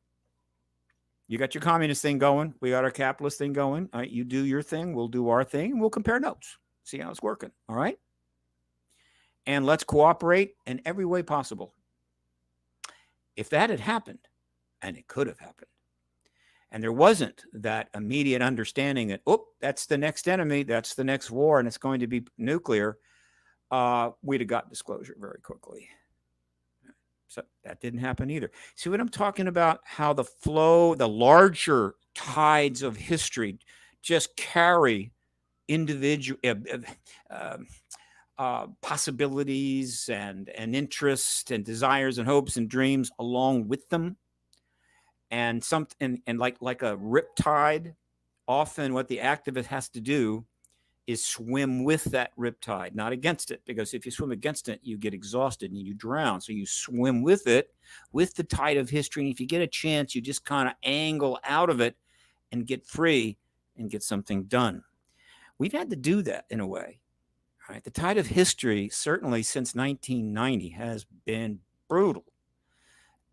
you got your communist thing going. We got our capitalist thing going. All right, you do your thing. We'll do our thing. And we'll compare notes. See how it's working. All right. And let's cooperate in every way possible. If that had happened, and it could have happened, and there wasn't that immediate understanding that, oh, that's the next enemy, that's the next war, and it's going to be nuclear, we'd have got disclosure very quickly. So that didn't happen either. See what I'm talking about? How the flow, the larger tides of history just carry individual possibilities and interests and desires and hopes and dreams along with them. And like a riptide, often what the activist has to do is swim with that riptide, not against it, because if you swim against it, you get exhausted and you drown. So you swim with it, with the tide of history. And if you get a chance, you just kind of angle out of it and get free and get something done. We've had to do that in a way. Right. The tide of history, certainly since 1990, has been brutal.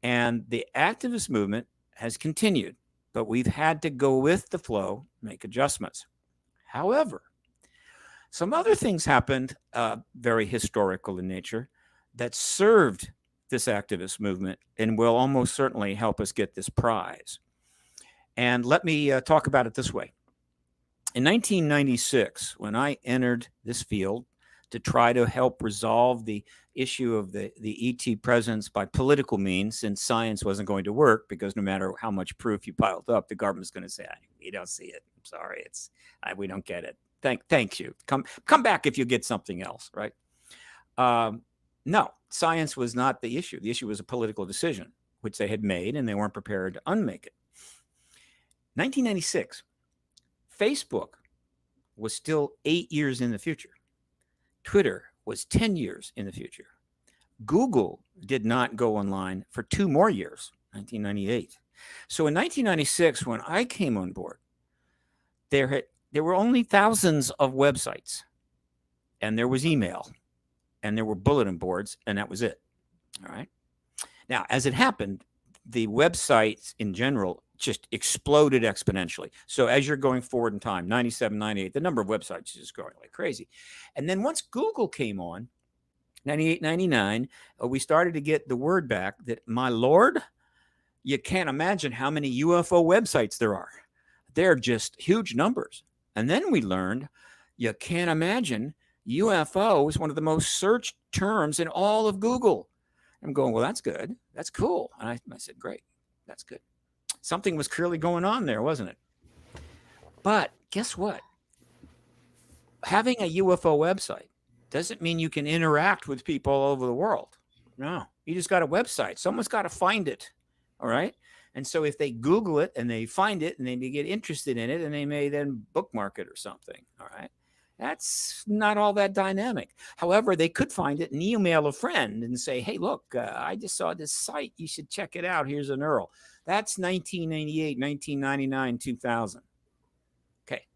And the activist movement has continued, but we've had to go with the flow, make adjustments. However, some other things happened, very historical in nature, that served this activist movement and will almost certainly help us get this prize. And let me talk about it this way. In 1996, when I entered this field to try to help resolve the issue of the ET presence by political means, since science wasn't going to work, because no matter how much proof you piled up, the government's going to say, "We don't see it. I'm sorry, we don't get it. Thank you. Come back if you get something else." Right? No, science was not the issue. The issue was a political decision, which they had made, and they weren't prepared to unmake it. 1996. Facebook was still 8 years in the future. Twitter was 10 years in the future. Google did not go online for 2 more years, 1998. So in 1996, when I came on board, there were only thousands of websites, and there was email, and there were bulletin boards, and that was it. All right. Now, as it happened, the websites in general just exploded exponentially. So as you're going forward in time, 97, 98, the number of websites is just growing like crazy. And then once Google came on, 98, 99, we started to get the word back that, my Lord, you can't imagine how many UFO websites there are. They're just huge numbers. And then we learned you can't imagine UFO is one of the most searched terms in all of Google. I'm going, well, that's good. That's cool. And I said, great. That's good. Something was clearly going on there, wasn't it? But guess what? Having a UFO website doesn't mean you can interact with people all over the world. No, you just got a website. Someone's got to find it. All right. And so if they Google it and they find it and they get interested in it, and they may then bookmark it or something. All right. That's not all that dynamic. However, they could find it and email a friend and say, hey, look, I just saw this site. You should check it out. Here's an URL. That's 1998, 1999, 2000. Okay.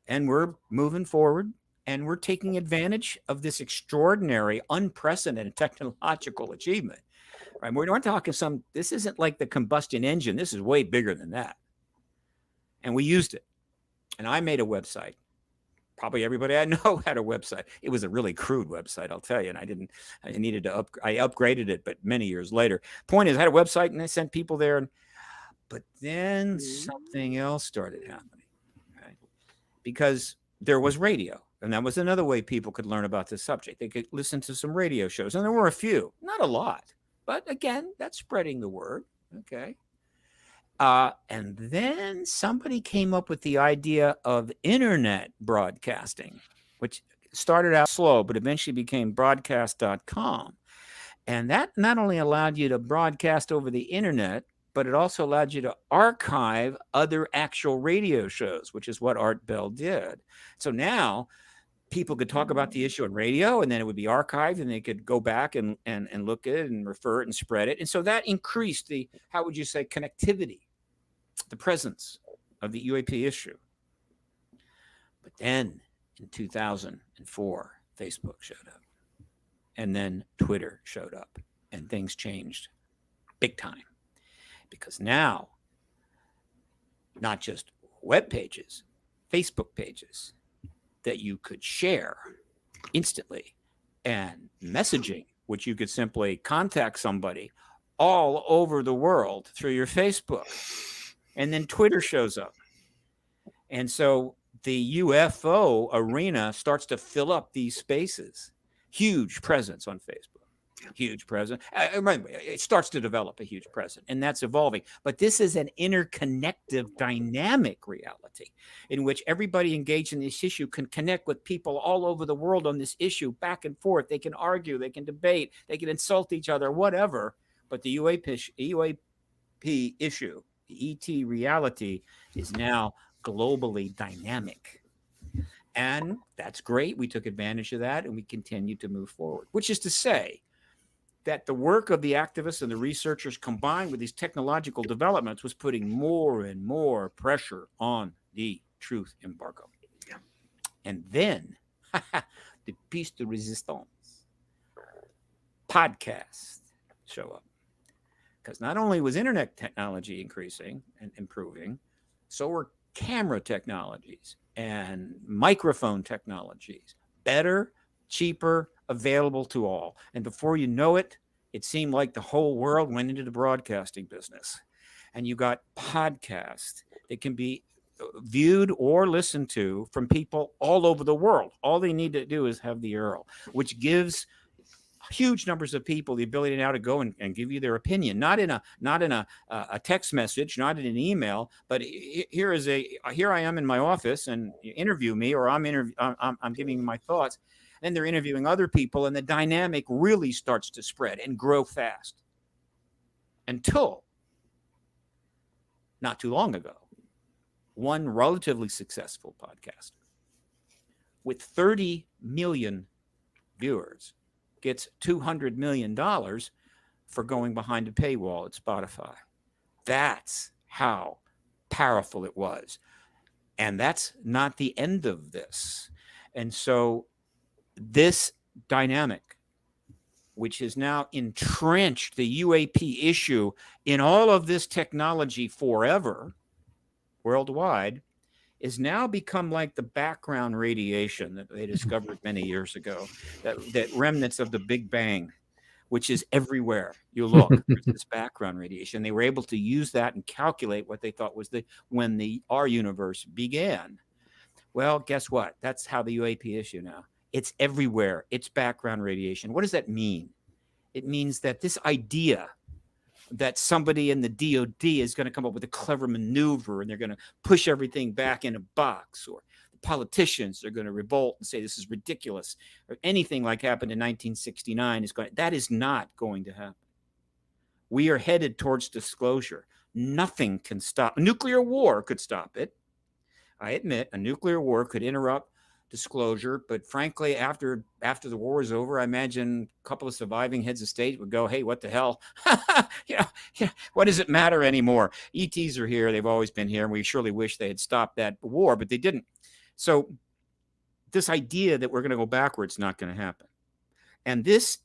And we're moving forward, and we're taking advantage of this extraordinary, unprecedented technological achievement. Right? We're not talking this isn't like the combustion engine. This is way bigger than that. And we used it. And I made a website. Probably everybody I know had a website. It was a really crude website, I'll tell you. And I upgraded it, but many years later. Point is, I had a website and I sent people there. But then something else started happening, right? Because there was radio. And that was another way people could learn about this subject. They could listen to some radio shows. And there were a few, not a lot. But again, that's spreading the word. Okay. And then somebody came up with the idea of internet broadcasting, which started out slow, but eventually became broadcast.com. And that not only allowed you to broadcast over the internet, but it also allowed you to archive other actual radio shows, which is what Art Bell did. So now people could talk about the issue on radio, and then it would be archived, and they could go back and look at it and refer it and spread it. And so that increased the, how would you say, connectivity, the presence of the UAP issue. But then in 2004, Facebook showed up, and then Twitter showed up, and things changed big time. Because now, not just web pages, Facebook pages that you could share instantly, and messaging, which you could simply contact somebody all over the world through your Facebook. And then Twitter shows up. And so the UFO arena starts to fill up these spaces. Huge presence on Facebook. Huge presence. It starts to develop a huge presence, and that's evolving. But this is an interconnective, dynamic reality in which everybody engaged in this issue can connect with people all over the world on this issue, back and forth. They can argue, they can debate, they can insult each other, whatever. But the UAP issue, the ET reality, is now globally dynamic. And that's great. We took advantage of that, and we continue to move forward, which is to say that the work of the activists and the researchers combined with these technological developments was putting more and more pressure on the truth embargo. Yeah. And then the piece de resistance, podcasts show up. Because not only was internet technology increasing and improving, so were camera technologies and microphone technologies. Better, cheaper, available to all. And before you know it, it seemed like the whole world went into the broadcasting business. And you got podcasts that can be viewed or listened to from people all over the world. All they need to do is have the URL, which gives huge numbers of people the ability now to go and give you their opinion, not in a text message, not in an email, but here I am in my office, and you interview me, or I'm giving my thoughts. Then they're interviewing other people, and the dynamic really starts to spread and grow fast. Until not too long ago, one relatively successful podcaster with 30 million viewers gets $200 million for going behind a paywall at Spotify. That's how powerful it was. And that's not the end of this. And so this dynamic, which has now entrenched the UAP issue in all of this technology forever, worldwide, is now become like the background radiation that they discovered many years ago, that remnants of the Big Bang, which is everywhere you look. There's this background radiation. They were able to use that and calculate what they thought was when our universe began. Well, guess what? That's how the UAP issue now. It's everywhere. It's background radiation. What does that mean? It means that this idea that somebody in the DOD is going to come up with a clever maneuver and they're going to push everything back in a box, or the politicians are going to revolt and say this is ridiculous, or anything like happened in 1969 that is not going to happen. We are headed towards disclosure. Nothing can stop. A nuclear war could stop it. I admit a nuclear war could interrupt disclosure, but frankly, after the war is over, I imagine a couple of surviving heads of state would go, "Hey, what the hell? What does it matter anymore? ETs are here; they've always been here, and we surely wish they had stopped that war, but they didn't." So, this idea that we're going to go backwards is not going to happen, and this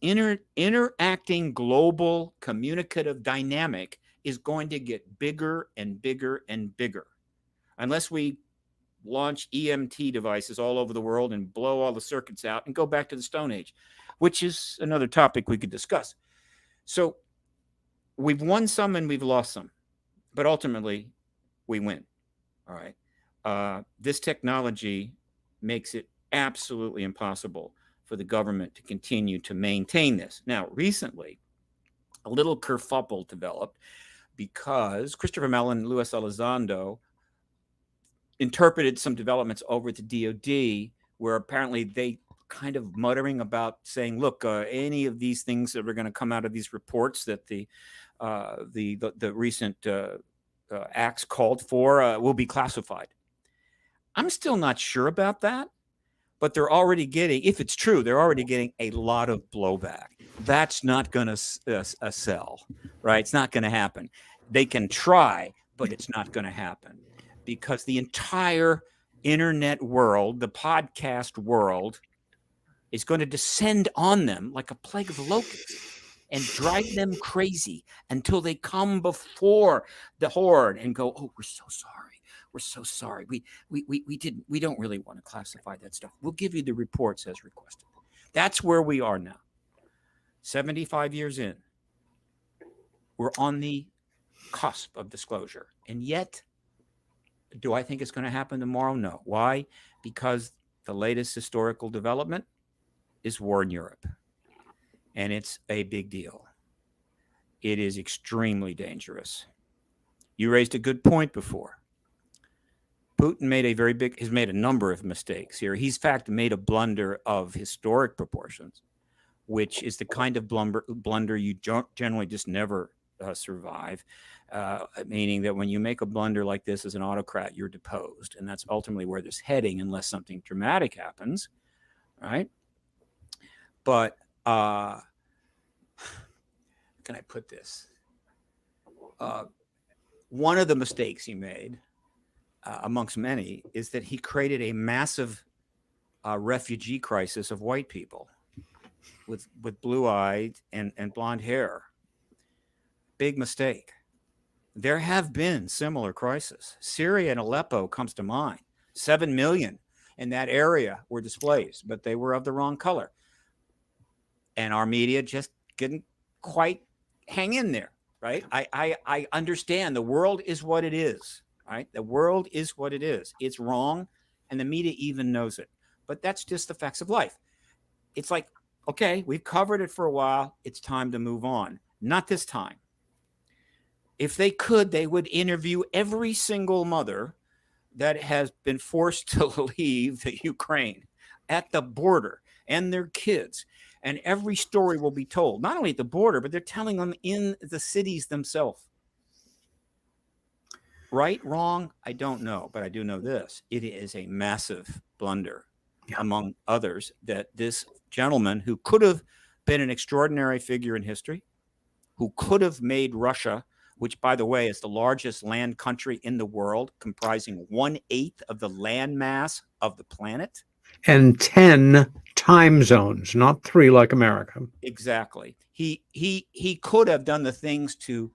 interacting global communicative dynamic is going to get bigger and bigger and bigger, unless we launch EMT devices all over the world and blow all the circuits out and go back to the Stone Age, which is another topic we could discuss. So we've won some and we've lost some, but ultimately we win. All right. This technology makes it absolutely impossible for the government to continue to maintain this. Now, recently, a little kerfuffle developed because Christopher Mellon and Luis Elizondo interpreted some developments over at the DOD, where apparently they kind of muttering about saying, look, any of these things that are going to come out of these reports that the recent acts called for will be classified. I'm still not sure about that, but they're already getting, if it's true, they're already getting a lot of blowback. That's not going to sell, right? It's not going to happen. They can try, but it's not going to happen. Because the entire internet world, the podcast world, is going to descend on them like a plague of locusts and drive them crazy until they come before the horde and go, "Oh, we're so sorry. We're so sorry. We don't really want to classify that stuff. We'll give you the reports as requested." That's where we are now. 75 years in. We're on the cusp of disclosure. And yet, do I think it's going to happen tomorrow? No. Why? Because the latest historical development is war in Europe. And it's a big deal. It is extremely dangerous. You raised a good point before. Putin has made a number of mistakes here. He's, in fact, made a blunder of historic proportions, which is the kind of blunder you generally just never survive. Meaning that when you make a blunder like this as an autocrat, you're deposed. And that's ultimately where this is heading, unless something dramatic happens, right? But how can I put this? One of the mistakes he made, amongst many, is that he created a massive refugee crisis of white people with blue-eyed and blonde hair. Big mistake. There have been similar crises. Syria and Aleppo comes to mind. 7 million in that area were displaced, but they were of the wrong color. And our media just didn't quite hang in there, right? I understand the world is what it is, right? The world is what it is. It's wrong, and the media even knows it. But that's just the facts of life. It's like, okay, we've covered it for a while. It's time to move on. Not this time. If they could, they would interview every single mother that has been forced to leave the Ukraine at the border and their kids. And every story will be told, not only at the border, but they're telling them in the cities themselves. Right, wrong, I don't know, but I do know this. It is a massive blunder. among others, that this gentleman, who could have been an extraordinary figure in history, who could have made Russia, which, by the way, is the largest land country in the world, comprising 1/8 of the land mass of the planet. And 10 time zones, not 3 like America. Exactly. He could have done the things to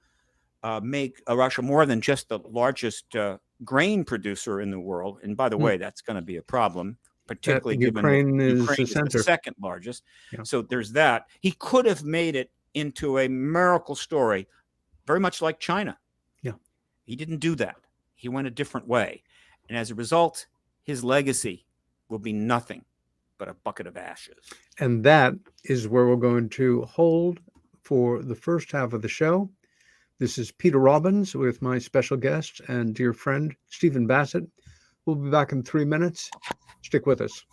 make Russia more than just the largest grain producer in the world. And by the way, that's going to be a problem, particularly given Ukraine is Ukraine the is center. the second largest. Yeah. So there's that. He could have made it into a miracle story, very much like China. Yeah. He didn't do that. He went a different way. And as a result, his legacy will be nothing but a bucket of ashes. And that is where we're going to hold for the first half of the show. This is Peter Robbins with my special guest and dear friend, Stephen Bassett. We'll be back in 3 minutes. Stick with us.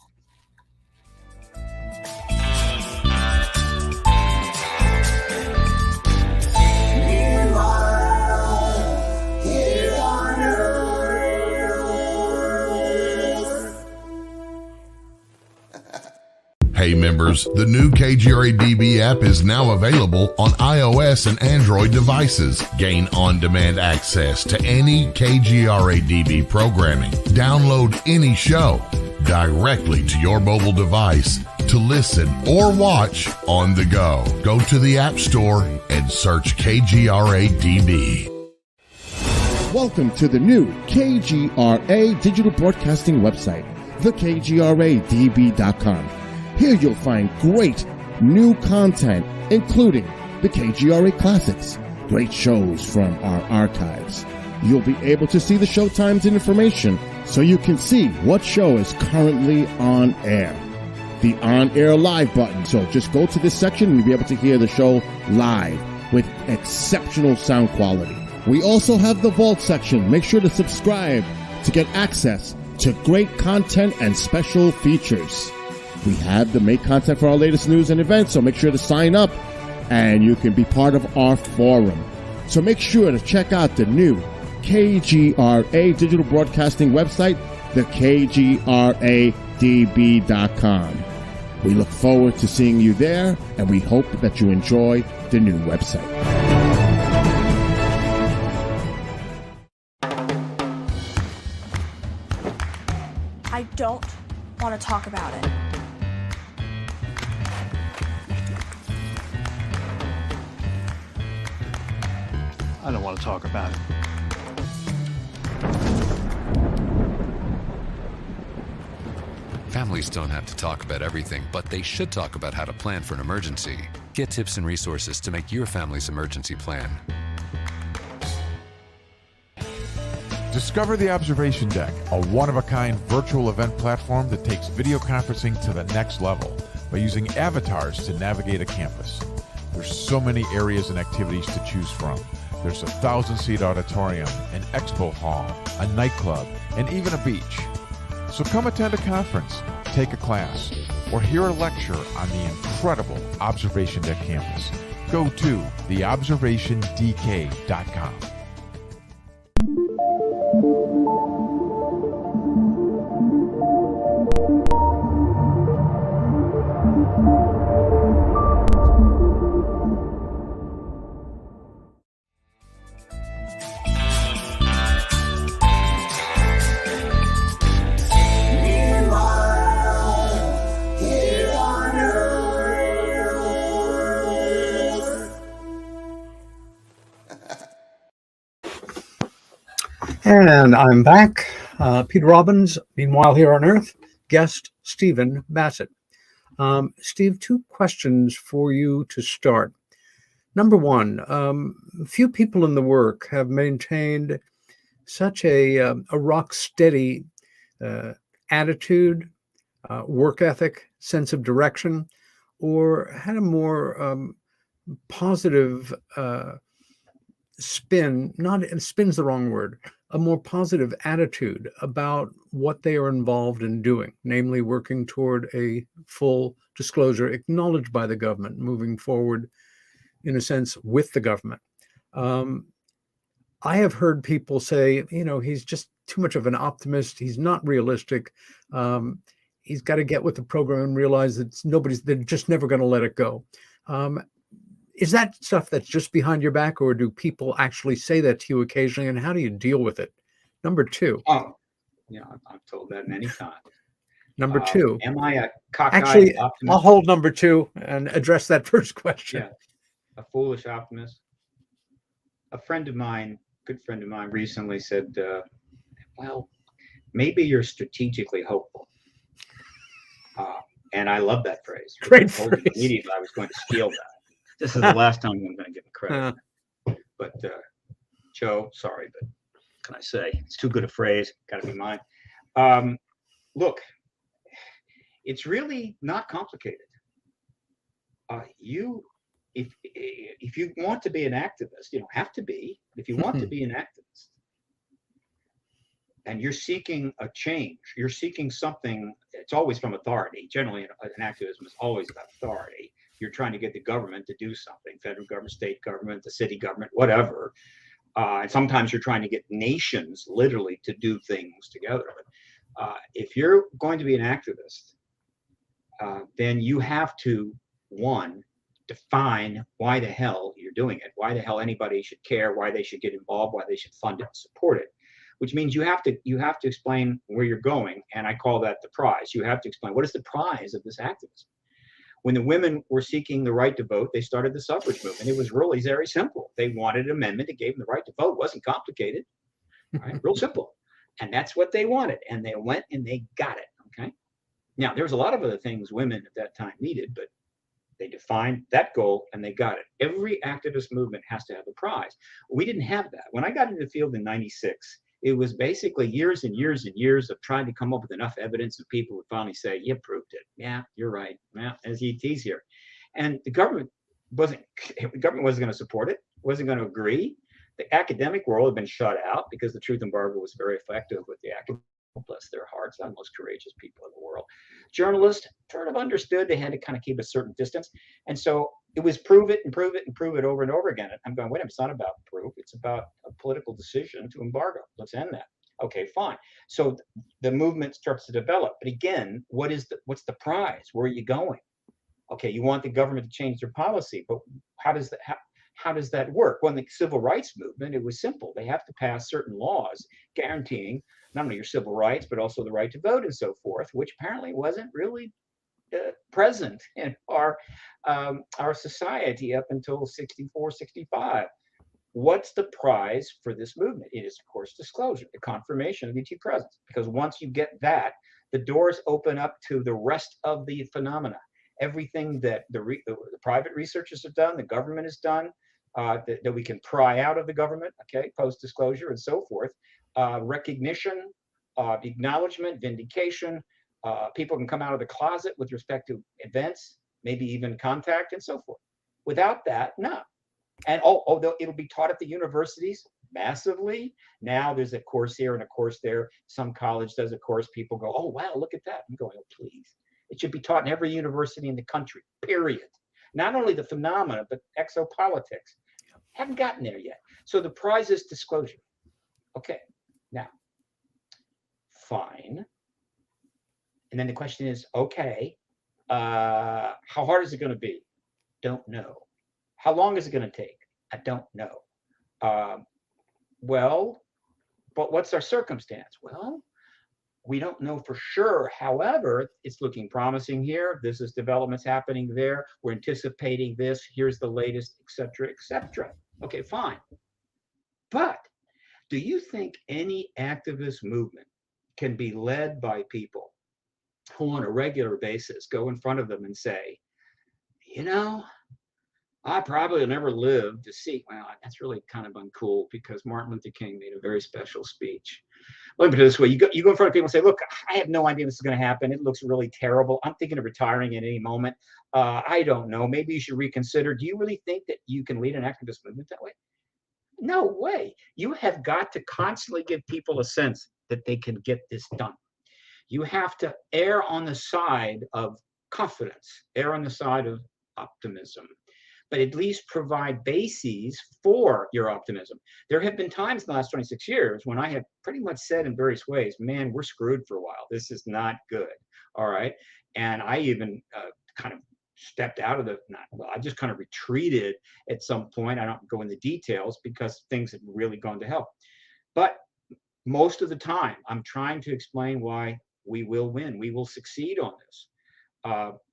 Hey members, the new KGRA-DB app is now available on iOS and Android devices. Gain on-demand access to any KGRA-DB programming. Download any show directly to your mobile device to listen or watch on the go. Go to the App Store and search KGRA-DB. Welcome to the new KGRA digital broadcasting website, thekgradb.com. Here you'll find great new content, including the KGRA Classics, great shows from our archives. You'll be able to see the show times and information so you can see what show is currently on air. The on-air live button, so just go to this section and you'll be able to hear the show live with exceptional sound quality. We also have the Vault section. Make sure to subscribe to get access to great content and special features. We have the make content for our latest news and events, so make sure to sign up and you can be part of our forum. So make sure to check out the new KGRA digital broadcasting website, thekgradb.com. We look forward to seeing you there, and we hope that you enjoy the new website. I don't want to talk about it. I don't want to talk about it. Families don't have to talk about everything, but they should talk about how to plan for an emergency. Get tips and resources to make your family's emergency plan. Discover the Observation Deck, a one-of-a-kind virtual event platform that takes video conferencing to the next level by using avatars to navigate a campus. There's so many areas and activities to choose from. There's a 1,000-seat auditorium, an expo hall, a nightclub, and even a beach. So come attend a conference, take a class, or hear a lecture on the incredible Observation Deck campus. Go to theobservationdk.com. And I'm back. Peter Robbins, meanwhile here on Earth, guest Stephen Bassett. Steve, 2 questions for you to start. Number one, few people in the work have maintained such a rock-steady attitude, work ethic, sense of direction, or had a more positive spin, not spin's the wrong word, a more positive attitude about what they are involved in doing, namely working toward a full disclosure acknowledged by the government, moving forward, in a sense, with the government. I have heard people say, he's just too much of an optimist. He's not realistic. he's got to get with the program and realize that they're just never going to let it go. Is that stuff that's just behind your back, or do people actually say that to you occasionally, and how do you deal with it? Number two. Oh, yeah, I've told that many times. Number two. Am I a cockeyed Actually, optimist? I'll hold number two and address that first question. Yeah, a foolish optimist. A friend of mine, good friend of mine, recently said, well, maybe you're strategically hopeful. And I love that phrase. Great I told phrase. him immediately I was going to steal that. This is the last time I'm going to give him credit. But Joe, sorry, but what can I say? It's too good a phrase. Got to be mine. Look, it's really not complicated. If you want to be an activist, you don't have to be. If you want to be an activist, and you're seeking a change, you're seeking something. It's always from authority. Generally, an activism is always about authority. You're trying to get the government to do something, federal government, state government, the city government, whatever. And sometimes you're trying to get nations literally to do things together. If you're going to be an activist, then you have to, one, define why the hell you're doing it, why the hell anybody should care, why they should get involved, why they should fund it and support it. Which means you have to explain where you're going, and I call that the prize. You have to explain what is the prize of this activism. When the women were seeking the right to vote, they started the suffrage movement. It was really very simple. They wanted an amendment that gave them the right to vote. It wasn't complicated, right? Real simple. And that's what they wanted. And they went and they got it, okay? Now, there was a lot of other things women at that time needed, but they defined that goal and they got it. Every activist movement has to have a prize. We didn't have that. When I got into the field in 96, it was basically years and years and years of trying to come up with enough evidence and people would finally say, you proved it. Yeah, you're right. Yeah, as ET's here. And the government wasn't going to support it, wasn't going to agree. The academic world had been shut out because the truth embargo was very effective with the academic. Bless their hearts, not the most courageous people in the world. Journalists sort of understood they had to kind of keep a certain distance. And so it was prove it and prove it and prove it over and over again. I'm going, wait a minute, it's not about proof. It's about a political decision to embargo. Let's end that. Okay, fine. So the movement starts to develop. But again, what's the prize? Where are you going? Okay, you want the government to change their policy, but how does that work? Well, in the civil rights movement, it was simple. They have to pass certain laws guaranteeing not only your civil rights, but also the right to vote and so forth, which apparently wasn't really present in our society up until 64, 65. What's the prize for this movement? It is, of course, disclosure, the confirmation of ET presence. Because once you get that, the doors open up to the rest of the phenomena. Everything that the private researchers have done, the government has done, that we can pry out of the government, okay, post-disclosure and so forth. Recognition, acknowledgement, vindication. People can come out of the closet with respect to events, maybe even contact and so forth. Without that, no. And although it'll be taught at the universities massively, now there's a course here and a course there. Some college does a course. People go, oh, wow, look at that. I'm going, oh, please. It should be taught in every university in the country, period. Not only the phenomena, but exopolitics. Haven't gotten there yet. So the prize is disclosure. Okay, now, fine. And then the question is, okay, how hard is it going to be? Don't know. How long is it going to take? I don't know. Well, but what's our circumstance? Well, we don't know for sure. However, it's looking promising here. This is developments happening there. We're anticipating this. Here's the latest, et cetera, et cetera. Okay, fine. But do you think any activist movement can be led by people who on a regular basis go in front of them and say, you know, I probably will never live to see, well, that's really kind of uncool because Martin Luther King made a very special speech. Let me put it this way. You go in front of people and say, look, I have no idea this is going to happen. It looks really terrible. I'm thinking of retiring at any moment. I don't know. Maybe you should reconsider. Do you really think that you can lead an activist movement that way? No way. You have got to constantly give people a sense that they can get this done. You have to err on the side of confidence, err on the side of optimism. but at least provide bases for your optimism. There have been times in the last 26 years when I have pretty much said in various ways, man, we're screwed for a while. This is not good. All right. And I even kind of stepped out of I just kind of retreated at some point. I don't go into details because things have really gone to hell. But most of the time, I'm trying to explain why we will win. We will succeed on this.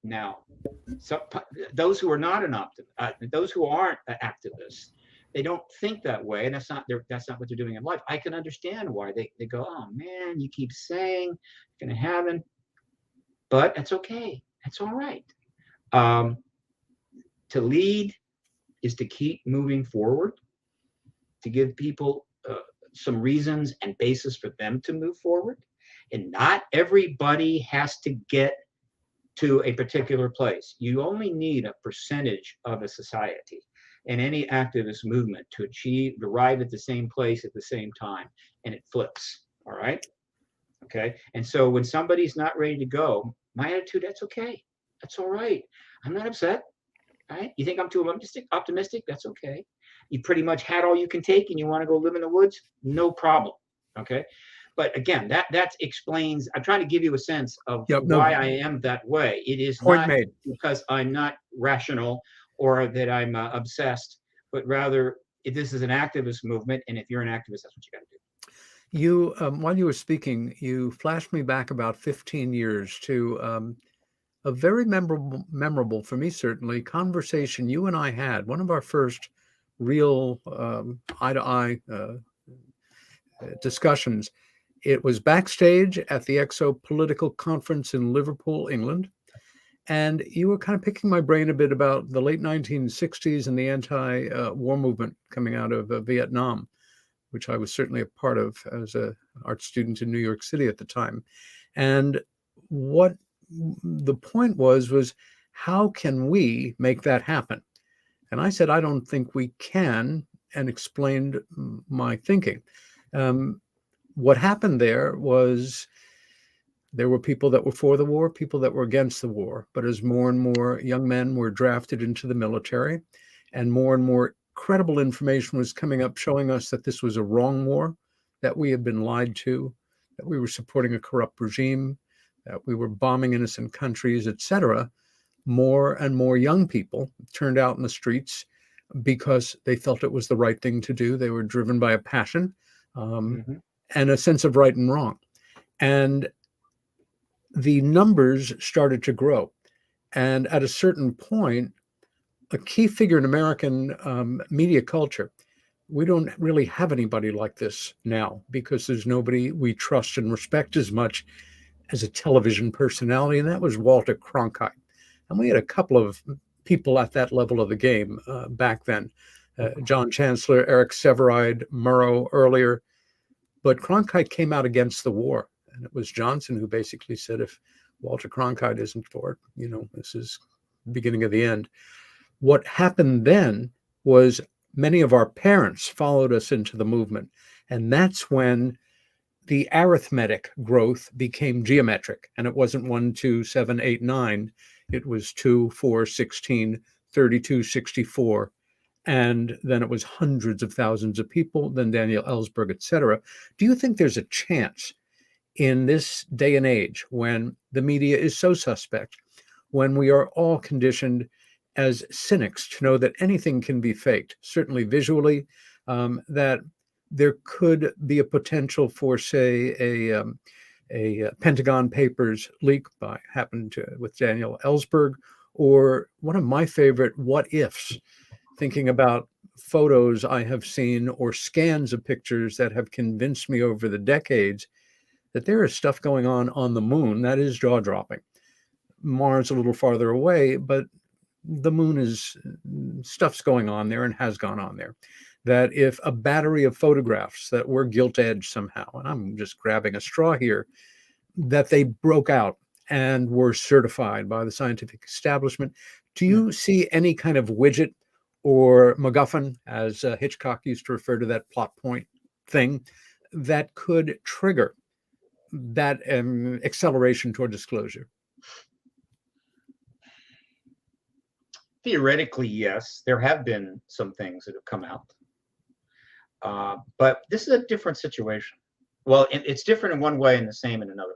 Now, those who are not those who aren't activists, they don't think that way, and that's not what they're doing in life. I can understand why they go, oh man, you keep saying it's going to happen, but that's okay. That's all right. To lead is to keep moving forward, to give people some reasons and basis for them to move forward, and not everybody has to get to a particular place. You only need a percentage of a society and any activist movement to arrive at the same place at the same time, and it flips. All right. Okay. And so when somebody's not ready to go, my attitude, that's okay. That's all right. I'm not upset. Right? You think I'm too optimistic? That's okay. You pretty much had all you can take and you want to go live in the woods? No problem. Okay. But again, that explains, I'm trying to give you a sense of why I am that way. It is not because I'm not rational or that I'm obsessed, but rather this is an activist movement. And if you're an activist, that's what you got to do. You, while you were speaking, you flashed me back about 15 years to a very memorable for me, certainly, conversation you and I had, one of our first real eye-to-eye discussions. It was backstage at the EXO political conference in Liverpool, England. And you were kind of picking my brain a bit about the late 1960s and the anti-war movement coming out of Vietnam, which I was certainly a part of as an art student in New York City at the time. And what the point was how can we make that happen? And I said, I don't think we can, and explained my thinking. What happened there was there were people that were for the war, people that were against the war. But as more and more young men were drafted into the military and more credible information was coming up showing us that this was a wrong war, that we had been lied to, that we were supporting a corrupt regime, that we were bombing innocent countries, etc., more and more young people turned out in the streets because they felt it was the right thing to do. They were driven by a passion and a sense of right and wrong. And the numbers started to grow. And at a certain point, a key figure in American media culture, we don't really have anybody like this now because there's nobody we trust and respect as much as a television personality, and that was Walter Cronkite. And we had a couple of people at that level of the game back then. John Chancellor, Eric Sevareid, Murrow earlier. But Cronkite came out against the war. And it was Johnson who basically said, if Walter Cronkite isn't for it, this is the beginning of the end. What happened then was many of our parents followed us into the movement. And that's when the arithmetic growth became geometric. And it wasn't 1, 2, 7, 8, 9. It was 2, 4, 16, 32, 64. And then it was hundreds of thousands of people, then Daniel Ellsberg, et cetera. Do you think there's a chance in this day and age when the media is so suspect, when we are all conditioned as cynics to know that anything can be faked, certainly visually, that there could be a potential for, say, a Pentagon Papers leak with Daniel Ellsberg, or one of my favorite what ifs, thinking about photos I have seen or scans of pictures that have convinced me over the decades that there is stuff going on the moon that is jaw-dropping. Mars a little farther away, but the moon stuff's going on there and has gone on there. That if a battery of photographs that were gilt-edged somehow, and I'm just grabbing a straw here, that they broke out and were certified by the scientific establishment. Do you see any kind of widget or MacGuffin, as Hitchcock used to refer to that plot point thing, that could trigger that acceleration toward disclosure? Theoretically, yes, there have been some things that have come out. But this is a different situation. Well, it's different in one way and the same in another.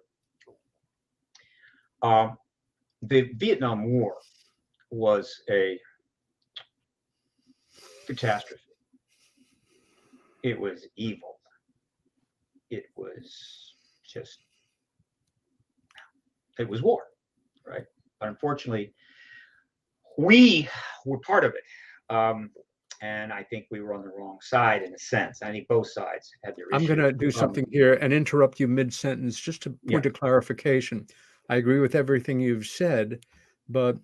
The Vietnam War was a catastrophe. It was evil. It was war, right? But unfortunately, we were part of it. And I think we were on the wrong side in a sense. I think both sides had their issues. I'm going to do something here and interrupt you mid-sentence just to point of clarification. I agree with everything you've said, but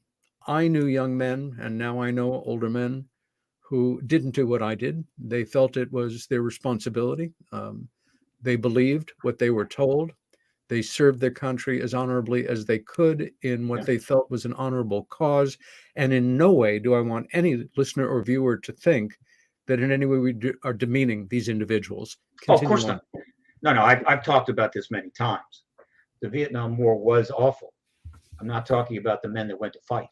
I knew young men, and now I know older men, who didn't do what I did. They felt it was their responsibility. They believed what they were told. They served their country as honorably as they could in what they felt was an honorable cause. And in no way do I want any listener or viewer to think that in any way we are demeaning these individuals. Oh, of course not. No, I've talked about this many times. The Vietnam War was awful. I'm not talking about the men that went to fight.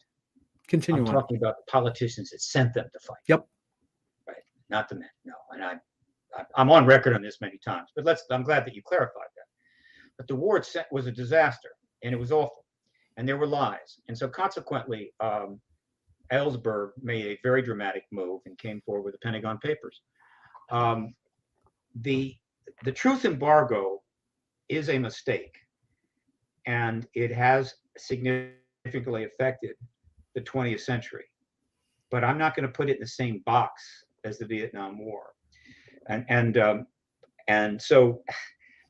Continue I'm talking about the politicians that sent them to fight. Yep. Right. Not the men. No. And I'm on record on this many times, but I'm glad that you clarified that. But the war was a disaster, and it was awful, and there were lies. And so consequently, Ellsberg made a very dramatic move and came forward with the Pentagon Papers. The truth embargo is a mistake, and it has significantly affected the 20th century. But I'm not going to put it in the same box as the Vietnam War. And so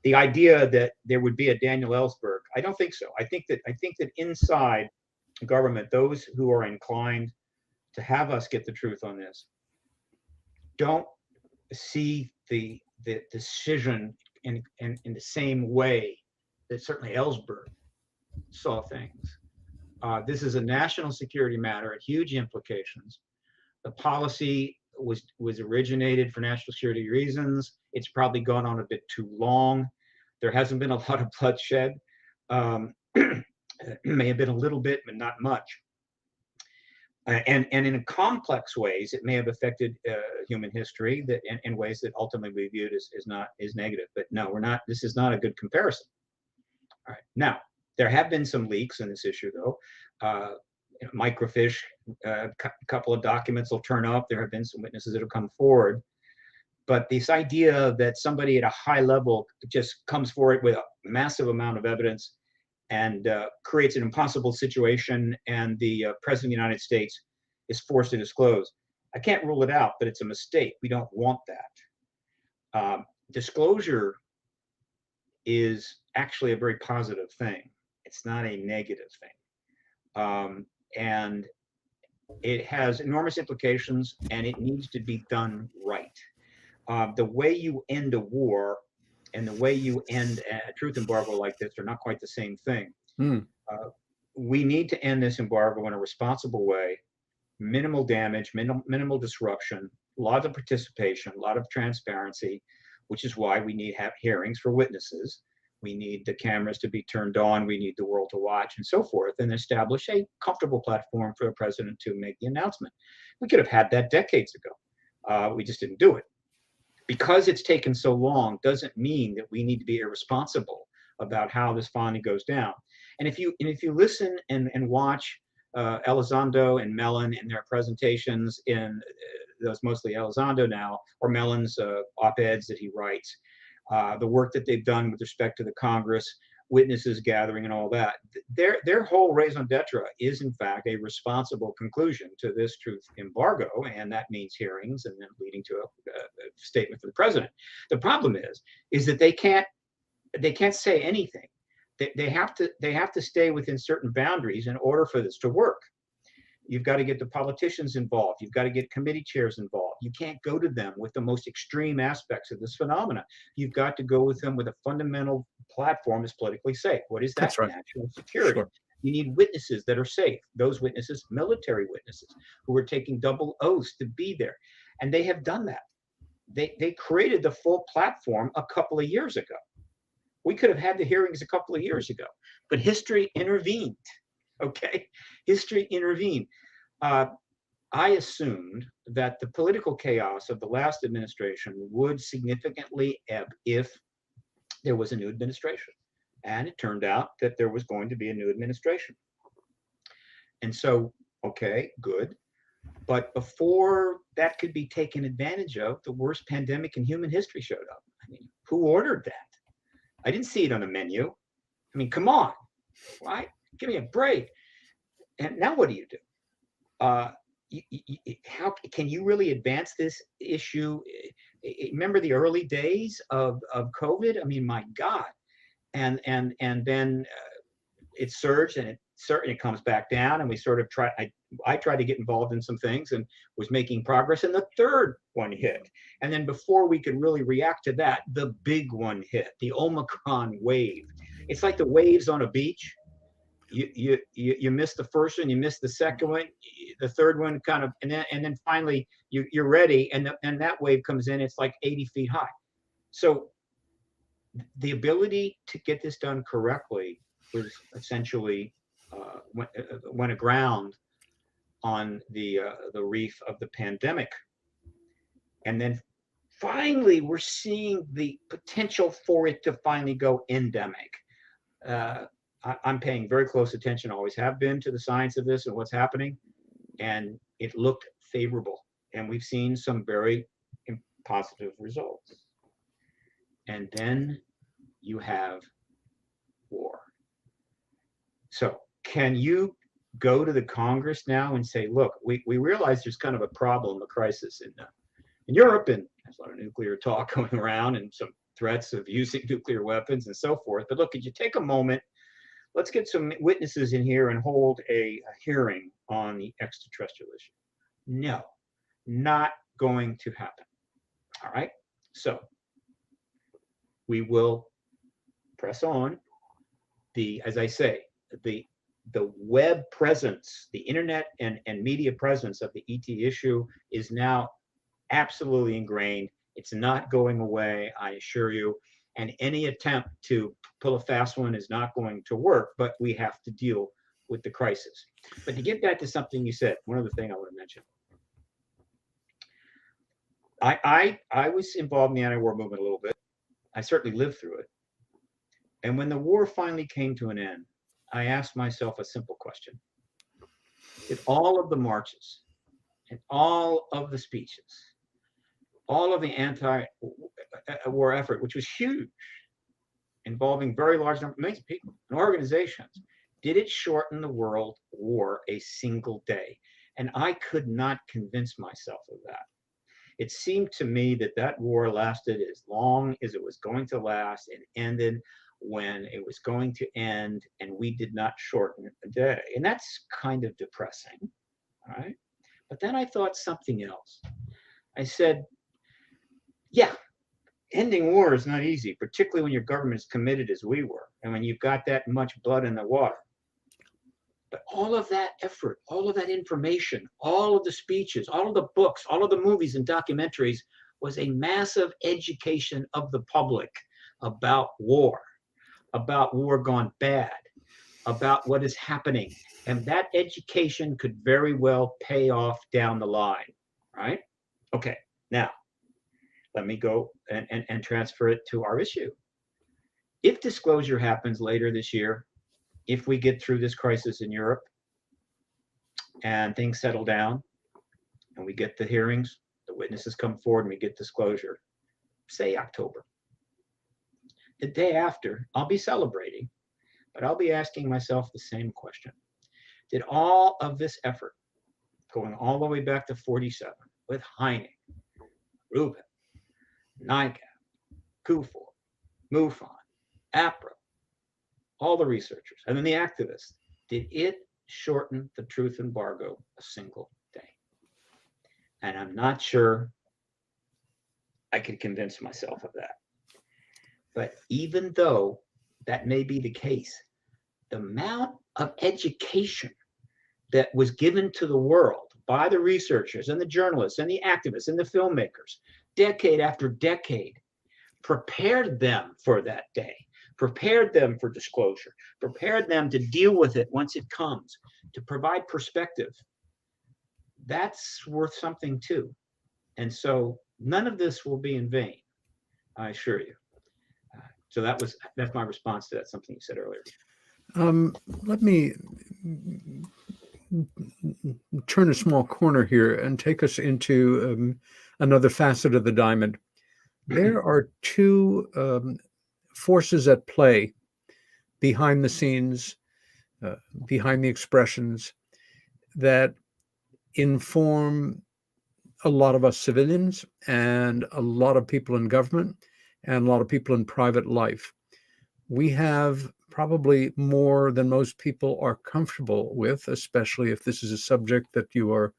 the idea that there would be a Daniel Ellsberg, I don't think so. I think that inside government, those who are inclined to have us get the truth on this don't see the decision in the same way that certainly Ellsberg saw things. This is a national security matter at huge implications. The policy was originated for national security reasons. It's probably gone on a bit too long. There hasn't been a lot of bloodshed. It may have been a little bit, but not much. And in complex ways, it may have affected human history that in ways that ultimately we viewed as negative. But no, we're not. This is not a good comparison. All right. Now, there have been some leaks in this issue, though. Microfiche, a couple of documents will turn up. There have been some witnesses that have come forward. But this idea that somebody at a high level just comes forward with a massive amount of evidence and creates an impossible situation, and the President of the United States is forced to disclose. I can't rule it out, but it's a mistake. We don't want that. Disclosure is actually a very positive thing. It's not a negative thing. And it has enormous implications, and it needs to be done right. The way you end a war and the way you end a truth embargo like this are not quite the same thing. We need to end this embargo in a responsible way, minimal damage, minimal disruption, a lot of participation, a lot of transparency, which is why we need to have hearings for witnesses. We need the cameras to be turned on. We need the world to watch and so forth, and establish a comfortable platform for the president to make the announcement. We could have had that decades ago. We just didn't do it. Because it's taken so long doesn't mean that we need to be irresponsible about how this finally goes down. And if you listen and watch Elizondo and Mellon in their presentations in those mostly Elizondo now, or Mellon's op-eds that he writes, the work that they've done with respect to the Congress, witnesses gathering and all that, their whole raison d'etre is in fact a responsible conclusion to this truth embargo, and that means hearings and then leading to a statement for the president. The problem is that they can't say anything. They have to stay within certain boundaries in order for this to work. You've got to get the politicians involved. You've got to get committee chairs involved. You can't go to them with the most extreme aspects of this phenomena. You've got to go with them with a fundamental platform that's politically safe. What is that? That's right. National security. Sure. You need witnesses that are safe. Those witnesses, military witnesses, who are taking double oaths to be there. And they have done that. They created the full platform a couple of years ago. We could have had the hearings a couple of years ago, but history intervened. Okay, history intervened. I assumed that the political chaos of the last administration would significantly ebb if there was a new administration. And it turned out that there was going to be a new administration. And so, okay, good. But before that could be taken advantage of, the worst pandemic in human history showed up. I mean, who ordered that? I didn't see it on the menu. I mean, come on, right? Give me a break. And now what do you do? How can you really advance this issue? Remember the early days of COVID? I mean, my God. And then it surged, and it certainly comes back down, and we sort of I tried to get involved in some things and was making progress, and the third one hit. And then before we could really react to that, the big one hit, the Omicron wave. It's like the waves on a beach. You miss the first one, you miss the second one, the third one kind of, and then finally you're ready, and that wave comes in. It's like 80 feet high. So the ability to get this done correctly was essentially went aground on the reef of the pandemic, and then finally we're seeing the potential for it to finally go endemic. I'm paying very close attention, always have been, to the science of this and what's happening, and it looked favorable, and we've seen some very positive results. And then you have war. So can you go to the Congress now and say, look, we realize there's kind of a problem, a crisis in Europe, and there's a lot of nuclear talk going around and some threats of using nuclear weapons and so forth. But look, could you take a moment? Let's get some witnesses in here and hold a hearing on the extraterrestrial issue. No, not going to happen. All right. So we will press on. As I say, the web presence, the internet and media presence of the ET issue is now absolutely ingrained. It's not going away, I assure you. And any attempt to pull a fast one is not going to work, but we have to deal with the crisis. But to get back to something you said, one other thing I want to mention. I was involved in the anti-war movement a little bit. I certainly lived through it. And when the war finally came to an end, I asked myself a simple question. Did all of the marches and all of the speeches, all of the anti-war effort, which was huge, involving very large numbers of people and organizations, did it shorten the world war a single day? And I could not convince myself of that. It seemed to me that that war lasted as long as it was going to last and ended when it was going to end, and we did not shorten a day. And that's kind of depressing, all right? But then I thought something else. I said, yeah, ending war is not easy, particularly when your government is committed as we were, and when you've got that much blood in the water. But all of that effort, all of that information, all of the speeches, all of the books, all of the movies and documentaries was a massive education of the public about war gone bad, about what is happening. And that education could very well pay off down the line, right? Okay, now, let me go and transfer it to our issue. If disclosure happens later this year, if we get through this crisis in Europe and things settle down and we get the hearings, the witnesses come forward and we get disclosure, say October. The day after, I'll be celebrating, but I'll be asking myself the same question. Did all of this effort, going all the way back to 47, with Heineck, Rubin, NICAP, KUFOR, MUFON, APRA, all the researchers, and then the activists, did it shorten the truth embargo a single day? And I'm not sure I could convince myself of that. But even though that may be the case, the amount of education that was given to the world by the researchers and the journalists and the activists and the filmmakers, decade after decade, prepared them for that day, prepared them for disclosure, prepared them to deal with it once it comes, to provide perspective. that's worth something too. And so none of this will be in vain, I assure you. So that's my response to that, something you said earlier. Let me turn a small corner here and take us into another facet of the diamond. There are two forces at play behind the scenes, behind the expressions that inform a lot of us civilians and a lot of people in government and a lot of people in private life. We have probably more than most people are comfortable with, especially if this is a subject that you are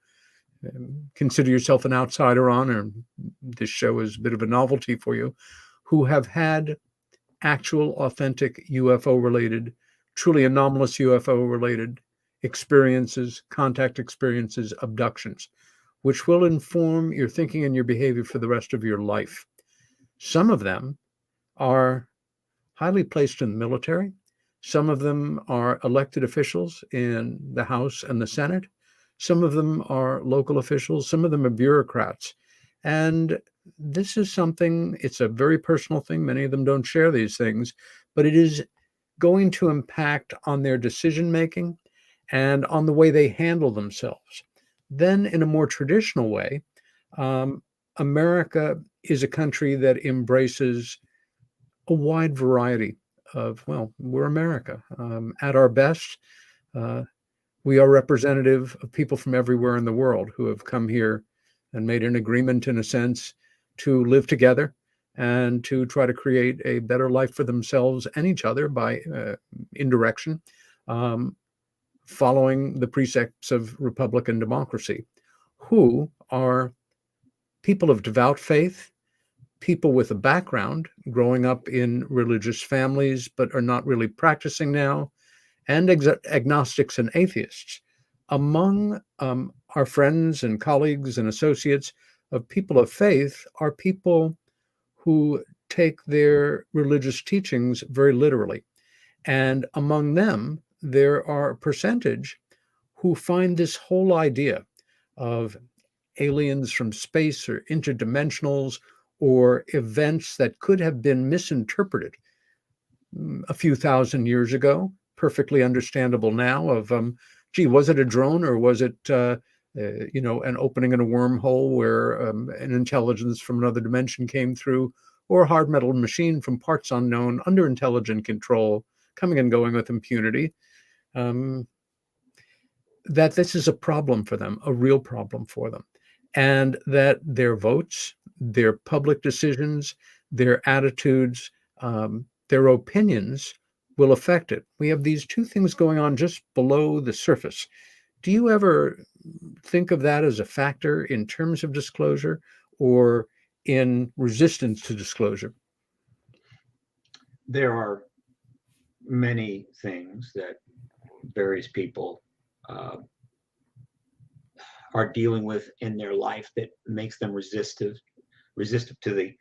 consider yourself an outsider on, or this show is a bit of a novelty for you, who have had actual, authentic UFO-related, truly anomalous UFO-related experiences, contact experiences, abductions, which will inform your thinking and your behavior for the rest of your life. Some of them are highly placed in the military. Some of them are elected officials in the House and the Senate. Some of them are local officials. Some of them are bureaucrats. And this is something, it's a very personal thing. Many of them don't share these things, but it is going to impact on their decision-making and on the way they handle themselves. Then in a more traditional way, America is a country that embraces a wide variety of, well, we're America. At our best, we are representative of people from everywhere in the world who have come here and made an agreement, in a sense, to live together and to try to create a better life for themselves and each other by indirection, following the precepts of Republican democracy, who are people of devout faith, people with a background, growing up in religious families, but are not really practicing now, and agnostics and atheists. Among our friends and colleagues and associates of people of faith are people who take their religious teachings very literally. And among them, there are a percentage who find this whole idea of aliens from space or interdimensionals or events that could have been misinterpreted a few thousand years ago, perfectly understandable now, of, gee, was it a drone or was it, an opening in a wormhole where an intelligence from another dimension came through, or a hard metal machine from parts unknown under intelligent control, coming and going with impunity, that this is a problem for them, a real problem for them, and that their votes, their public decisions, their attitudes, their opinions will affect it. We have these two things going on just below the surface. Do you ever think of that as a factor in terms of disclosure or in resistance to disclosure? There are many things that various people are dealing with in their life that makes them resistive to the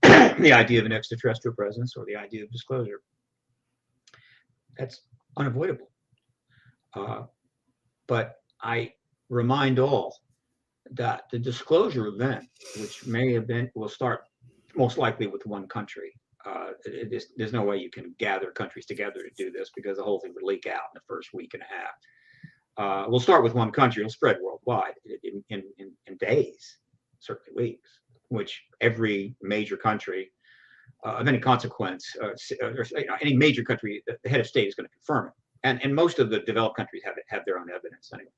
the idea of an extraterrestrial presence or the idea of disclosure. That's unavoidable. But I remind all that the disclosure event, which will start most likely with one country. There's no way you can gather countries together to do this because the whole thing would leak out in the first week and a half. We'll start with one country. It'll spread worldwide in days, certainly weeks, which every major country of any consequence, or any major country, the head of state is going to confirm it. And most of the developed countries have their own evidence anyway.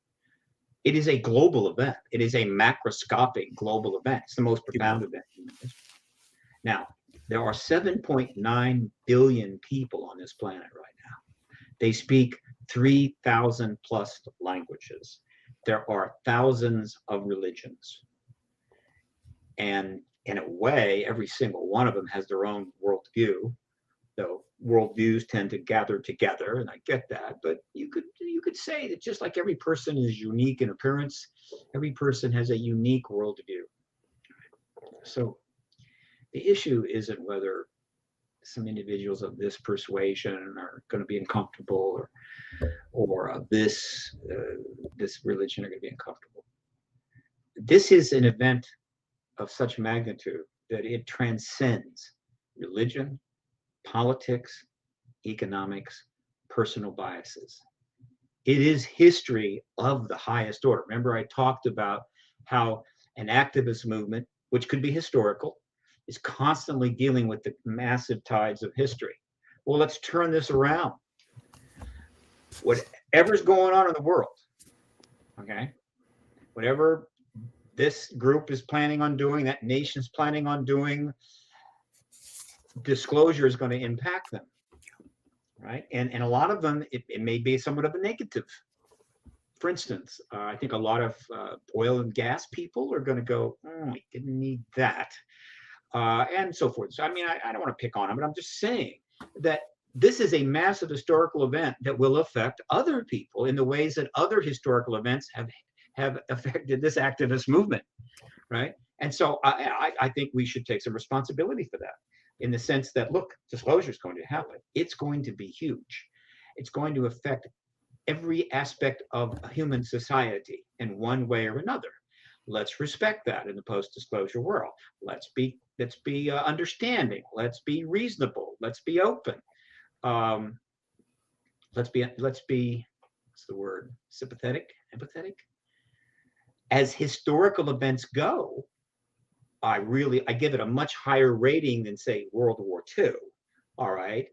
It is a global event. It is a macroscopic global event. It's the most profound event in human history. Now, there are 7.9 billion people on this planet right now. They speak 3,000 plus languages. There are thousands of religions. And in a way, every single one of them has their own worldview, though worldviews tend to gather together, and I get that. But you could say that just like every person is unique in appearance, every person has a unique worldview. So the issue isn't whether some individuals of this persuasion are going to be uncomfortable, or this religion are going to be uncomfortable. this is an event of such magnitude that it transcends religion, politics, economics, personal biases. It is history of the highest order. Remember, I talked about how an activist movement, which could be historical, is constantly dealing with the massive tides of history. Well, let's turn this around. Whatever's going on in the world, okay, whatever this group is planning on doing, that nation's planning on doing, disclosure is going to impact them, right? And a lot of them, it may be somewhat of a negative. For instance, I think a lot of oil and gas people are going to go, we didn't need that, and so forth. So, I mean, I don't want to pick on them, but I'm just saying that this is a massive historical event that will affect other people in the ways that other historical events have affected this activist movement, right? And so I think we should take some responsibility for that, in the sense that, look, disclosure is going to happen. It's going to be huge. It's going to affect every aspect of human society in one way or another. Let's respect that in the post-disclosure world. Let's be understanding. Let's be reasonable. Let's be open. Let's be what's the word? Sympathetic, empathetic. As historical events go, I give it a much higher rating than, say, World War II. All right,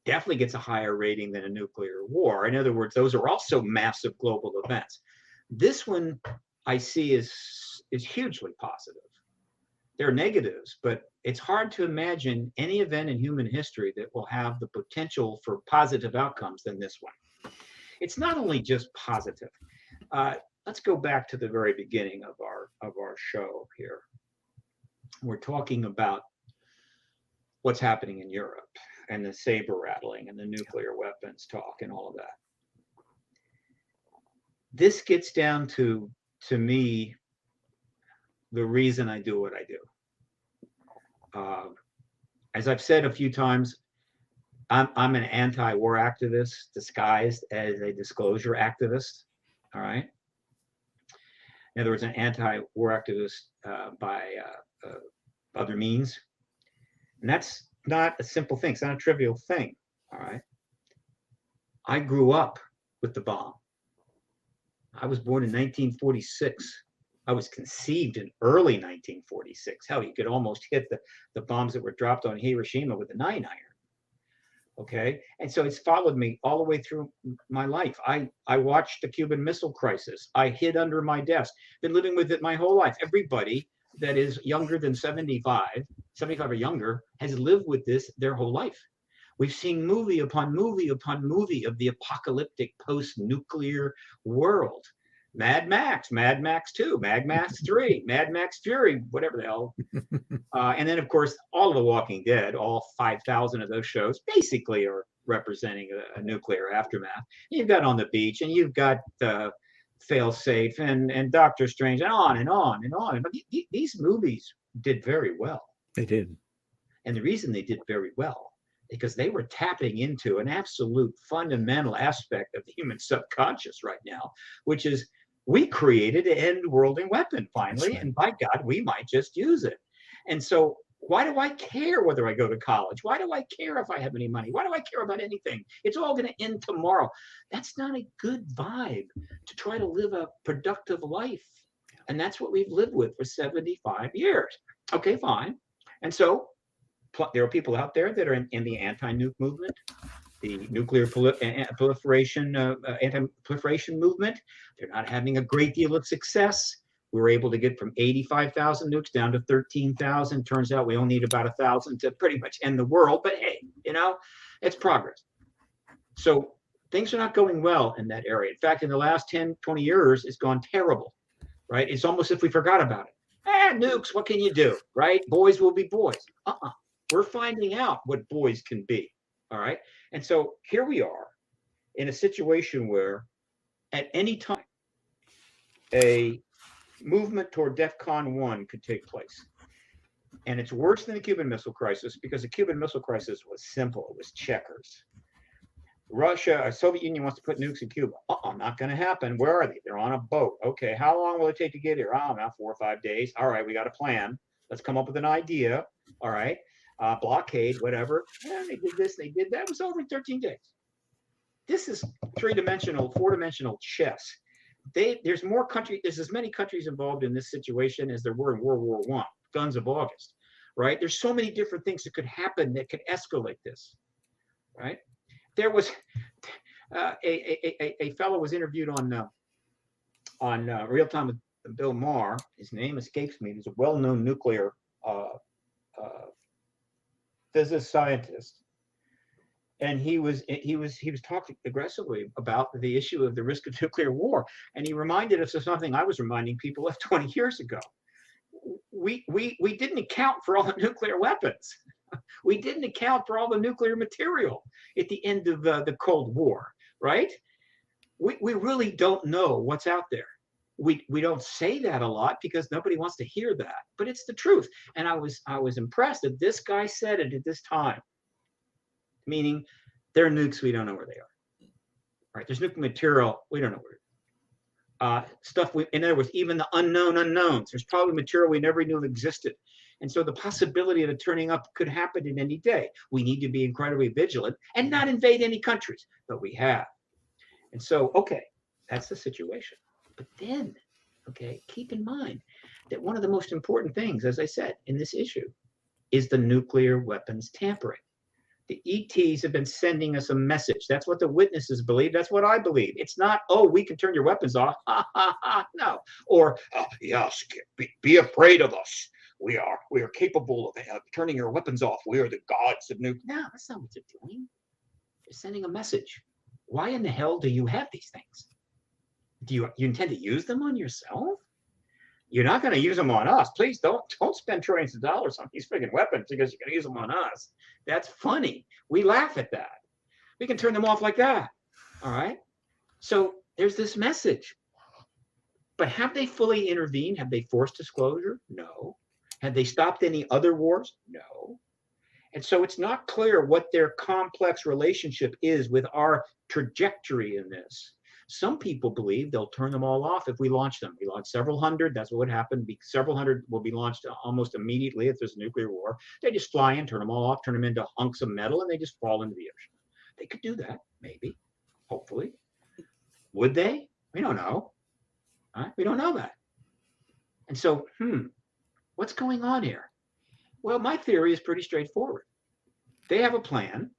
definitely gets a higher rating than a nuclear war. In other words, those are also massive global events. This one I see is hugely positive. There are negatives, but it's hard to imagine any event in human history that will have the potential for positive outcomes than this one. It's not only just positive. Let's go back to the very beginning of our show here. We're talking about what's happening in Europe and the saber rattling and the nuclear weapons talk and all of that. This gets down to me, the reason I do what I do. As I've said a few times, I'm an anti-war activist disguised as a disclosure activist. All right. In other words, an anti-war activist by other means. And that's not a simple thing. It's not a trivial thing. All right. I grew up with the bomb. I was born in 1946. I was conceived in early 1946. Hell, you could almost hit the bombs that were dropped on Hiroshima with a 9-iron. Okay, and so it's followed me all the way through my life. I watched the Cuban Missile Crisis. I hid under my desk. Been living with it my whole life. Everybody that is younger than 75 or younger, has lived with this their whole life. We've seen movie upon movie upon movie of the apocalyptic post-nuclear world. Mad Max 2, Mad Max 3, Mad Max Fury, whatever the hell. And then, of course, all of The Walking Dead, all 5,000 of those shows basically are representing a nuclear aftermath. You've got On the Beach, and you've got Failsafe and Doctor Strange, and on and on and on. But these movies did very well. They did. And the reason they did very well, because they were tapping into an absolute fundamental aspect of the human subconscious right now, which is we created an end-worlding weapon finally, and by God, we might just use it. And so why do I care whether I go to college? Why do I care if I have any money? Why do I care about anything? It's all going to end tomorrow. That's not a good vibe to try to live a productive life. And that's what we've lived with for 75 years. Okay, fine. And so there are people out there that are in the anti-nuke movement, the nuclear anti-proliferation movement. They're not having a great deal of success. We were able to get from 85,000 nukes down to 13,000. Turns out we only need about 1,000 to pretty much end the world. But hey, it's progress. So things are not going well in that area. In fact, in the last 10, 20 years, it's gone terrible, right? It's almost as if we forgot about it. Nukes, what can you do, right? Boys will be boys. We're finding out what boys can be, all right? And so here we are in a situation where at any time, a movement toward DEFCON 1 could take place. And it's worse than the Cuban Missile Crisis because the Cuban Missile Crisis was simple. It was checkers. Russia, Soviet Union wants to put nukes in Cuba. Not going to happen. Where are they? They're on a boat. Okay, how long will it take to get here? About 4 or 5 days. All right, we got a plan. Let's come up with an idea. All right, blockade, whatever. And they did this, they did that. It was over in 13 days. This is 3-dimensional, 4-dimensional chess. There's more countries. There's as many countries involved in this situation as there were in World War I. Guns of August, right? There's so many different things that could happen that could escalate this, right? There was a fellow was interviewed on Real Time with Bill Maher. His name escapes me. He's a well-known nuclear physicist scientist, and he was talking aggressively about the issue of the risk of nuclear war. And he reminded us of something I was reminding people of 20 years ago. We didn't account for all the nuclear weapons. We didn't account for all the nuclear material at the end of the Cold War, right? We really don't know what's out there. We don't say that a lot because nobody wants to hear that, but it's the truth. And I was impressed that this guy said it at this time, meaning there are nukes, we don't know where they are. Right? There's nuclear material, we don't know where. Stuff in other words, even the unknown unknowns. There's probably material we never knew existed. And so the possibility of it turning up could happen in any day. We need to be incredibly vigilant and not invade any countries, but we have. And so, okay, that's the situation. But then, okay, keep in mind that one of the most important things, as I said, in this issue is the nuclear weapons tampering. The ETs have been sending us a message. That's what the witnesses believe. That's what I believe. It's not, oh, we can turn your weapons off. Ha, ha, ha. No. Or, yes, be afraid of us. We are capable of turning your weapons off. We are the gods of nuclear. No, that's not what they're doing. They're sending a message. Why in the hell do you have these things? Do you intend to use them on yourself? You're not going to use them on us. Please don't spend trillions of dollars on these freaking weapons because you're going to use them on us. That's funny. We laugh at that. We can turn them off like that. All right. So there's this message. But have they fully intervened? Have they forced disclosure? No. Have they stopped any other wars? No. And so it's not clear what their complex relationship is with our trajectory in this. Some people believe they'll turn them all off if we launch them. We launch several hundred. That's what would happen. Several hundred will be launched almost immediately if there's a nuclear war. They just fly in, turn them all off, turn them into hunks of metal, and they just fall into the ocean. They could do that, maybe, hopefully. Would they? We don't know. We don't know that. And so, what's going on here? Well, my theory is pretty straightforward. They have a plan.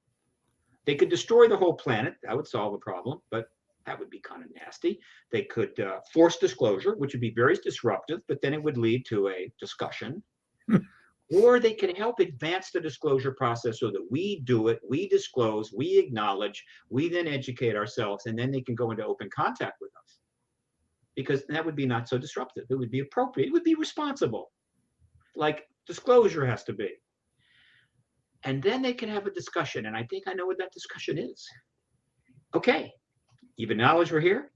They could destroy the whole planet. That would solve the problem, but that would be kind of nasty. They could force disclosure, which would be very disruptive, but then it would lead to a discussion. Or they can help advance the disclosure process so that we do it, we disclose, we acknowledge, we then educate ourselves, and then they can go into open contact with us. Because that would be not so disruptive. It would be appropriate. It would be responsible, like disclosure has to be. And then they can have a discussion, and I think I know what that discussion is. Okay. You've acknowledged we're here.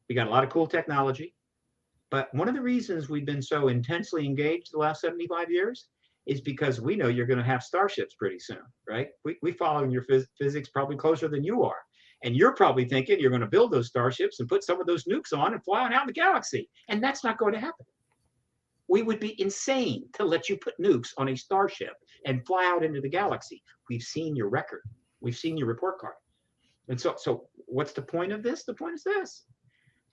We got a lot of cool technology. But one of the reasons we've been so intensely engaged the last 75 years is because we know you're going to have starships pretty soon, right? We follow your physics probably closer than you are. And you're probably thinking you're going to build those starships and put some of those nukes on and fly on out in the galaxy. And that's not going to happen. We would be insane to let you put nukes on a starship and fly out into the galaxy. We've seen your record. We've seen your report card. And so what's the point of this? The point is this.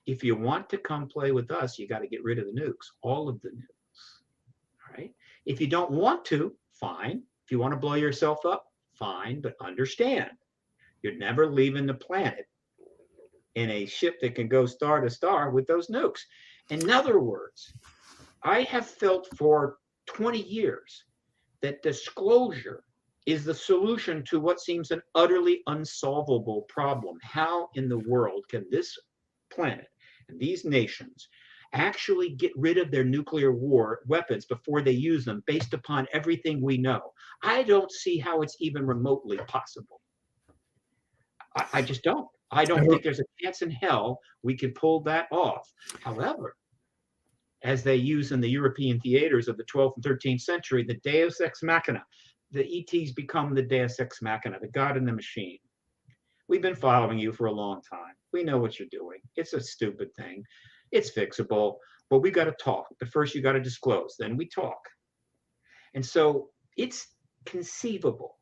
If you want to come play with us, you got to get rid of the nukes, all of the nukes. All right. If you don't want to, fine. If you want to blow yourself up, fine. But understand, you're never leaving the planet in a ship that can go star to star with those nukes. In other words, I have felt for 20 years that disclosure is the solution to what seems an utterly unsolvable problem. How in the world can this planet and these nations actually get rid of their nuclear war weapons before they use them based upon everything we know? I don't see how it's even remotely possible. I just don't. I don't think there's a chance in hell we could pull that off. However, as they use in the European theaters of the 12th and 13th century, the deus ex machina, the ETs become the deus ex machina, the God in the machine. We've been following you for a long time. We know what you're doing. It's a stupid thing. It's fixable, but we got to talk. But first you got to disclose, then we talk. And so it's conceivable.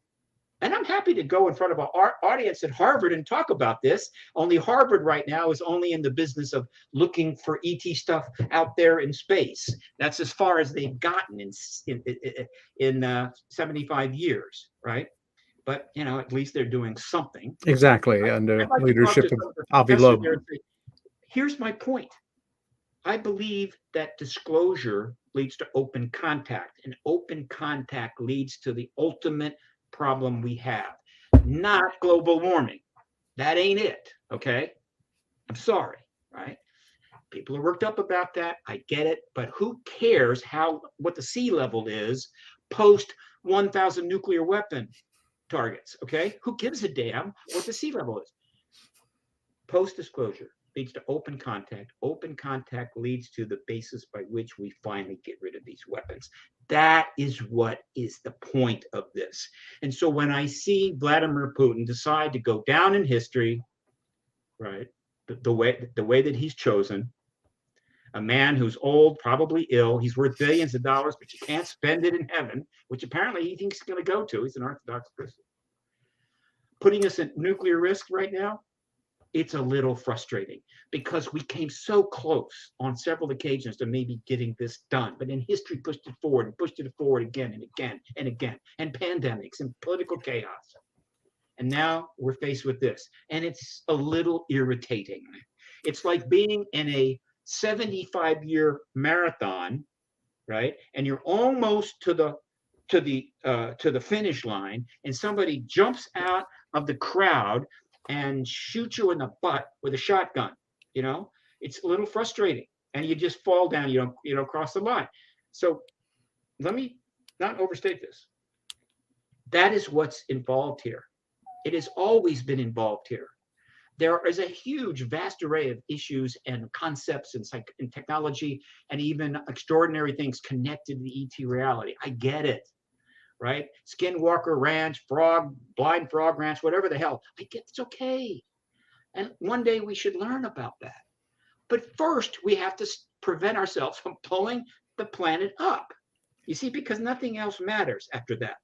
And I'm happy to go in front of our audience at Harvard and talk about this. Only Harvard right now is only in the business of looking for ET stuff out there in space. That's as far as they've gotten in 75 years, right? But, you know, at least they're doing something. Exactly, under leadership of Avi Loeb. Here's my point. I believe that disclosure leads to open contact, and open contact leads to the ultimate problem we have, not global warming. That ain't it, okay? I'm sorry, right? People are worked up about that. I get it, but who cares what the sea level is post 1,000 nuclear weapon targets, okay? Who gives a damn what the sea level is? Post-disclosure leads to open contact. Open contact leads to the basis by which we finally get rid of these weapons. That is what is the point of this. And so when I see Vladimir Putin decide to go down in history, right, the way that he's chosen, a man who's old, probably ill, he's worth billions of dollars, but you can't spend it in heaven, which apparently he thinks he's going to go to. He's an Orthodox Christian. Putting us at nuclear risk right now, it's a little frustrating because we came so close on several occasions to maybe getting this done. But then history pushed it forward and pushed it forward again and again and again, and pandemics and political chaos. And now we're faced with this. And it's a little irritating. It's like being in a 75-year marathon, right? And you're almost to the finish line, and somebody jumps out of the crowd and shoot you in the butt with a shotgun. You know, it's a little frustrating, and you just fall down. You don't cross the line. So let me not overstate this. That is what's involved here. It has always been involved here. There is a huge, vast array of issues and concepts and technology and even extraordinary things connected to the ET reality. I get it, right? Skinwalker Ranch, Blind Frog Ranch, whatever the hell. I get it's okay. And one day we should learn about that. But first, we have to prevent ourselves from blowing the planet up. You see, because nothing else matters after that.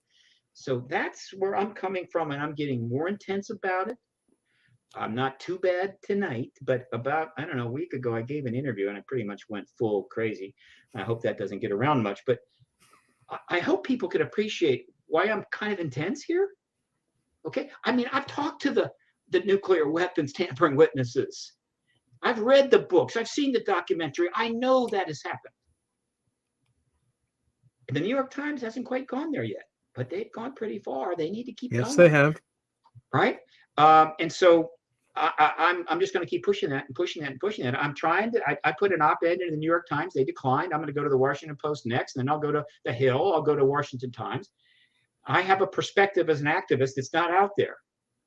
So that's where I'm coming from, and I'm getting more intense about it. I'm not too bad tonight, but about, I don't know, a week ago, I gave an interview and I pretty much went full crazy. I hope that doesn't get around much, but I hope people could appreciate why I'm kind of intense here. Okay. I mean, I've talked to the nuclear weapons tampering witnesses. I've read the books. I've seen the documentary. I know that has happened. The New York Times hasn't quite gone there yet, but they've gone pretty far. They need to keep going. Yes, they have. Right. And so I'm just going to keep pushing that and pushing that and pushing that. I'm trying to, I put an op-ed in the New York Times. They declined. I'm going to go to the Washington Post next, and then I'll go to the Hill. I'll go to Washington Times. I have a perspective as an activist that's not out there.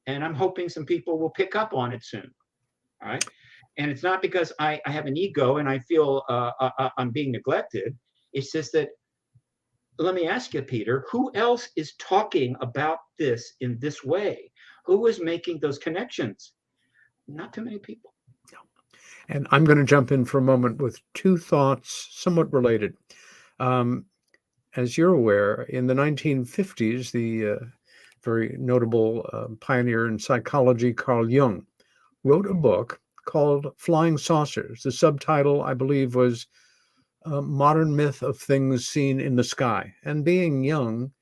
And I'm hoping some people will pick up on it soon. All right. And it's not because I have an ego and I feel I'm being neglected. It's just that, let me ask you, Peter, who else is talking about this in this way? Who is making those connections? Not too many people. And I'm going to jump in for a moment with two thoughts somewhat related. As you're aware, in the 1950s, the very notable pioneer in psychology, Carl Jung, wrote a book called Flying Saucers. The subtitle, I believe, was Modern Myth of Things Seen in the Sky. And being young,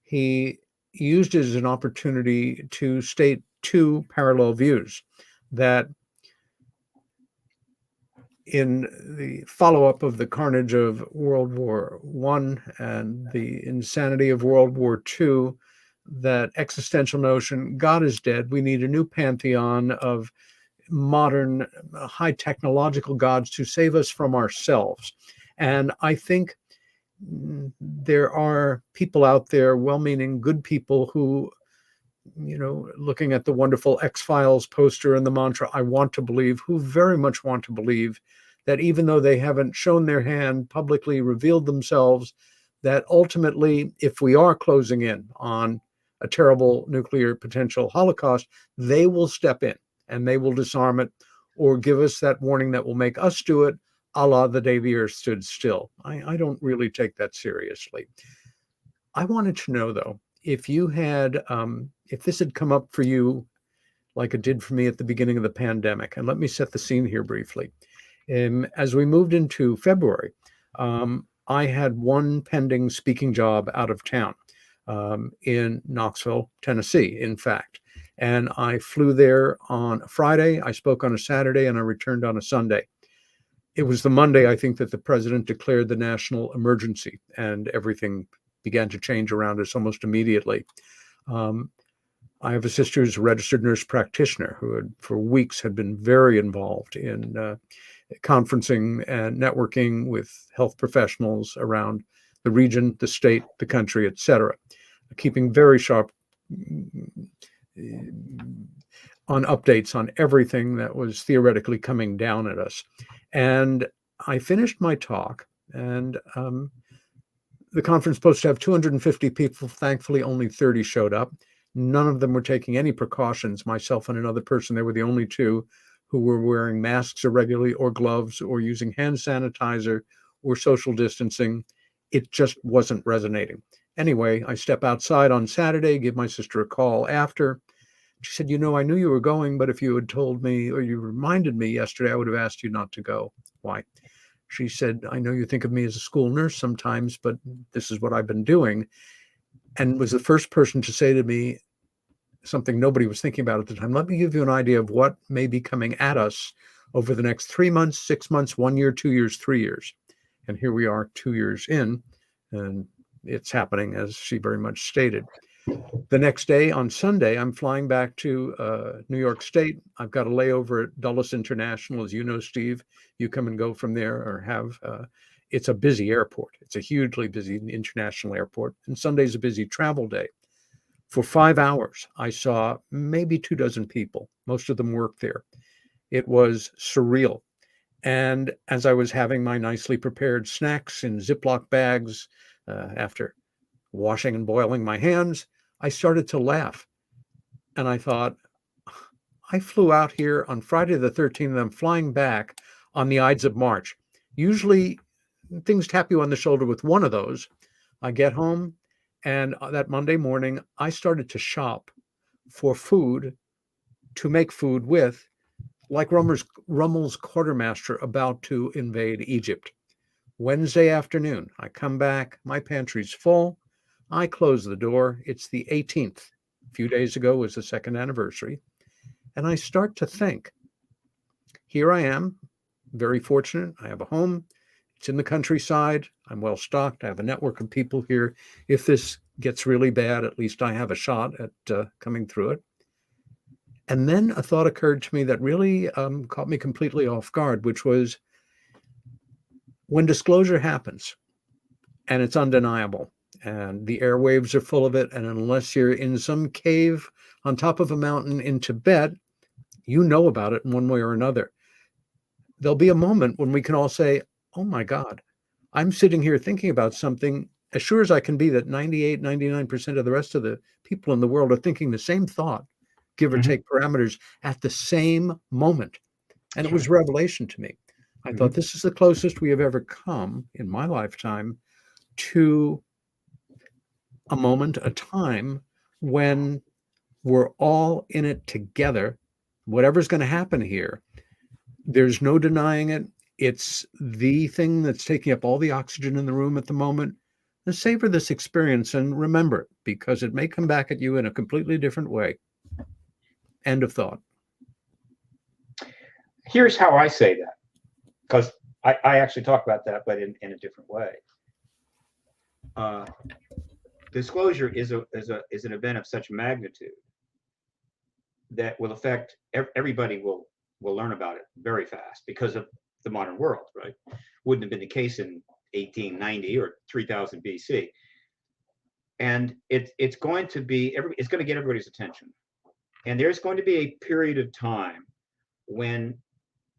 he used it as an opportunity to state two parallel views, that in the follow-up of the carnage of World War I and the insanity of World War II, that existential notion, God is dead, we need a new pantheon of modern, high technological gods to save us from ourselves. And I think there are people out there, well-meaning, good people who, you know, looking at the wonderful X-Files poster and the mantra, I want to believe, who very much want to believe that even though they haven't shown their hand, publicly revealed themselves, that ultimately, if we are closing in on a terrible nuclear potential holocaust, they will step in and they will disarm it or give us that warning that will make us do it, a la the day the earth stood still. I don't really take that seriously. I wanted to know, though, if you had, if this had come up for you like it did for me at the beginning of the pandemic. And let me set the scene here briefly. As we moved into February, I had one pending speaking job out of town in Knoxville, Tennessee, in fact. And I flew there on a Friday, I spoke on a Saturday, and I returned on a Sunday. It was the Monday, I think, that the president declared the national emergency, and everything began to change around us almost immediately. I have a sister who's a registered nurse practitioner who had, for weeks, had been very involved in conferencing and networking with health professionals around the region, the state, the country, et cetera, keeping very sharp on updates on everything that was theoretically coming down at us. And I finished my talk, and the conference was supposed to have 250 people. Thankfully, only 30 showed up. None of them were taking any precautions. Myself and another person, they were the only two who were wearing masks irregularly or gloves or using hand sanitizer or social distancing. It just wasn't resonating. Anyway, I step outside on Saturday, give my sister a call after. She said, you know, I knew you were going, but if you had told me or you reminded me yesterday, I would have asked you not to go. Why? She said, I know you think of me as a school nurse sometimes, but this is what I've been doing. And was the first person to say to me something nobody was thinking about at the time. Let me give you an idea of what may be coming at us over the next 3 months, 6 months, 1 year, 2 years, 3 years. And here we are 2 years in, and it's happening as she very much stated. The next day on Sunday, I'm flying back to New York State. I've got a layover at Dulles International. As you know, Steve, you come and go from there or have, it's a busy airport. It's a hugely busy international airport. And Sunday's a busy travel day. For 5 hours, I saw maybe 24 people. Most of them worked there. It was surreal. And as I was having my nicely prepared snacks in Ziploc bags, after washing and boiling my hands, I started to laugh. And I thought, I flew out here on Friday the 13th, and I'm flying back on the Ides of March. Usually things tap you on the shoulder with one of those. I get home, and that Monday morning, I started to shop for food to make food with, like Rummel's quartermaster about to invade Egypt. Wednesday afternoon, I come back, my pantry's full. I close the door. It's the 18th. A few days ago was the second anniversary. And I start to think, here I am, very fortunate. I have a home. It's in the countryside. I'm well stocked. I have a network of people here. If this gets really bad, at least I have a shot at coming through it. And then a thought occurred to me that really caught me completely off guard, which was when disclosure happens, and it's undeniable, and the airwaves are full of it, and unless you're in some cave on top of a mountain in Tibet, you know about it in one way or another. There'll be a moment when we can all say, oh my God, I'm sitting here thinking about something, as sure as I can be that 98, 99% of the rest of the people in the world are thinking the same thought, give or take parameters, at the same moment. And it was revelation to me. I thought this is the closest we have ever come in my lifetime to a moment, a time when we're all in it together. Whatever's going to happen here, there's no denying it. It's the thing that's taking up all the oxygen in the room at the moment. And savor this experience and remember it, because it may come back at you in a completely different way. End of thought. Here's how I say that, because I actually talk about that, but in a different way. Disclosure is an event of such magnitude that will affect everybody. Will learn about it very fast because of the modern world, right? Wouldn't have been the case in 1890 or 3000 BC. And it's going to be it's going to get everybody's attention. And there's going to be a period of time when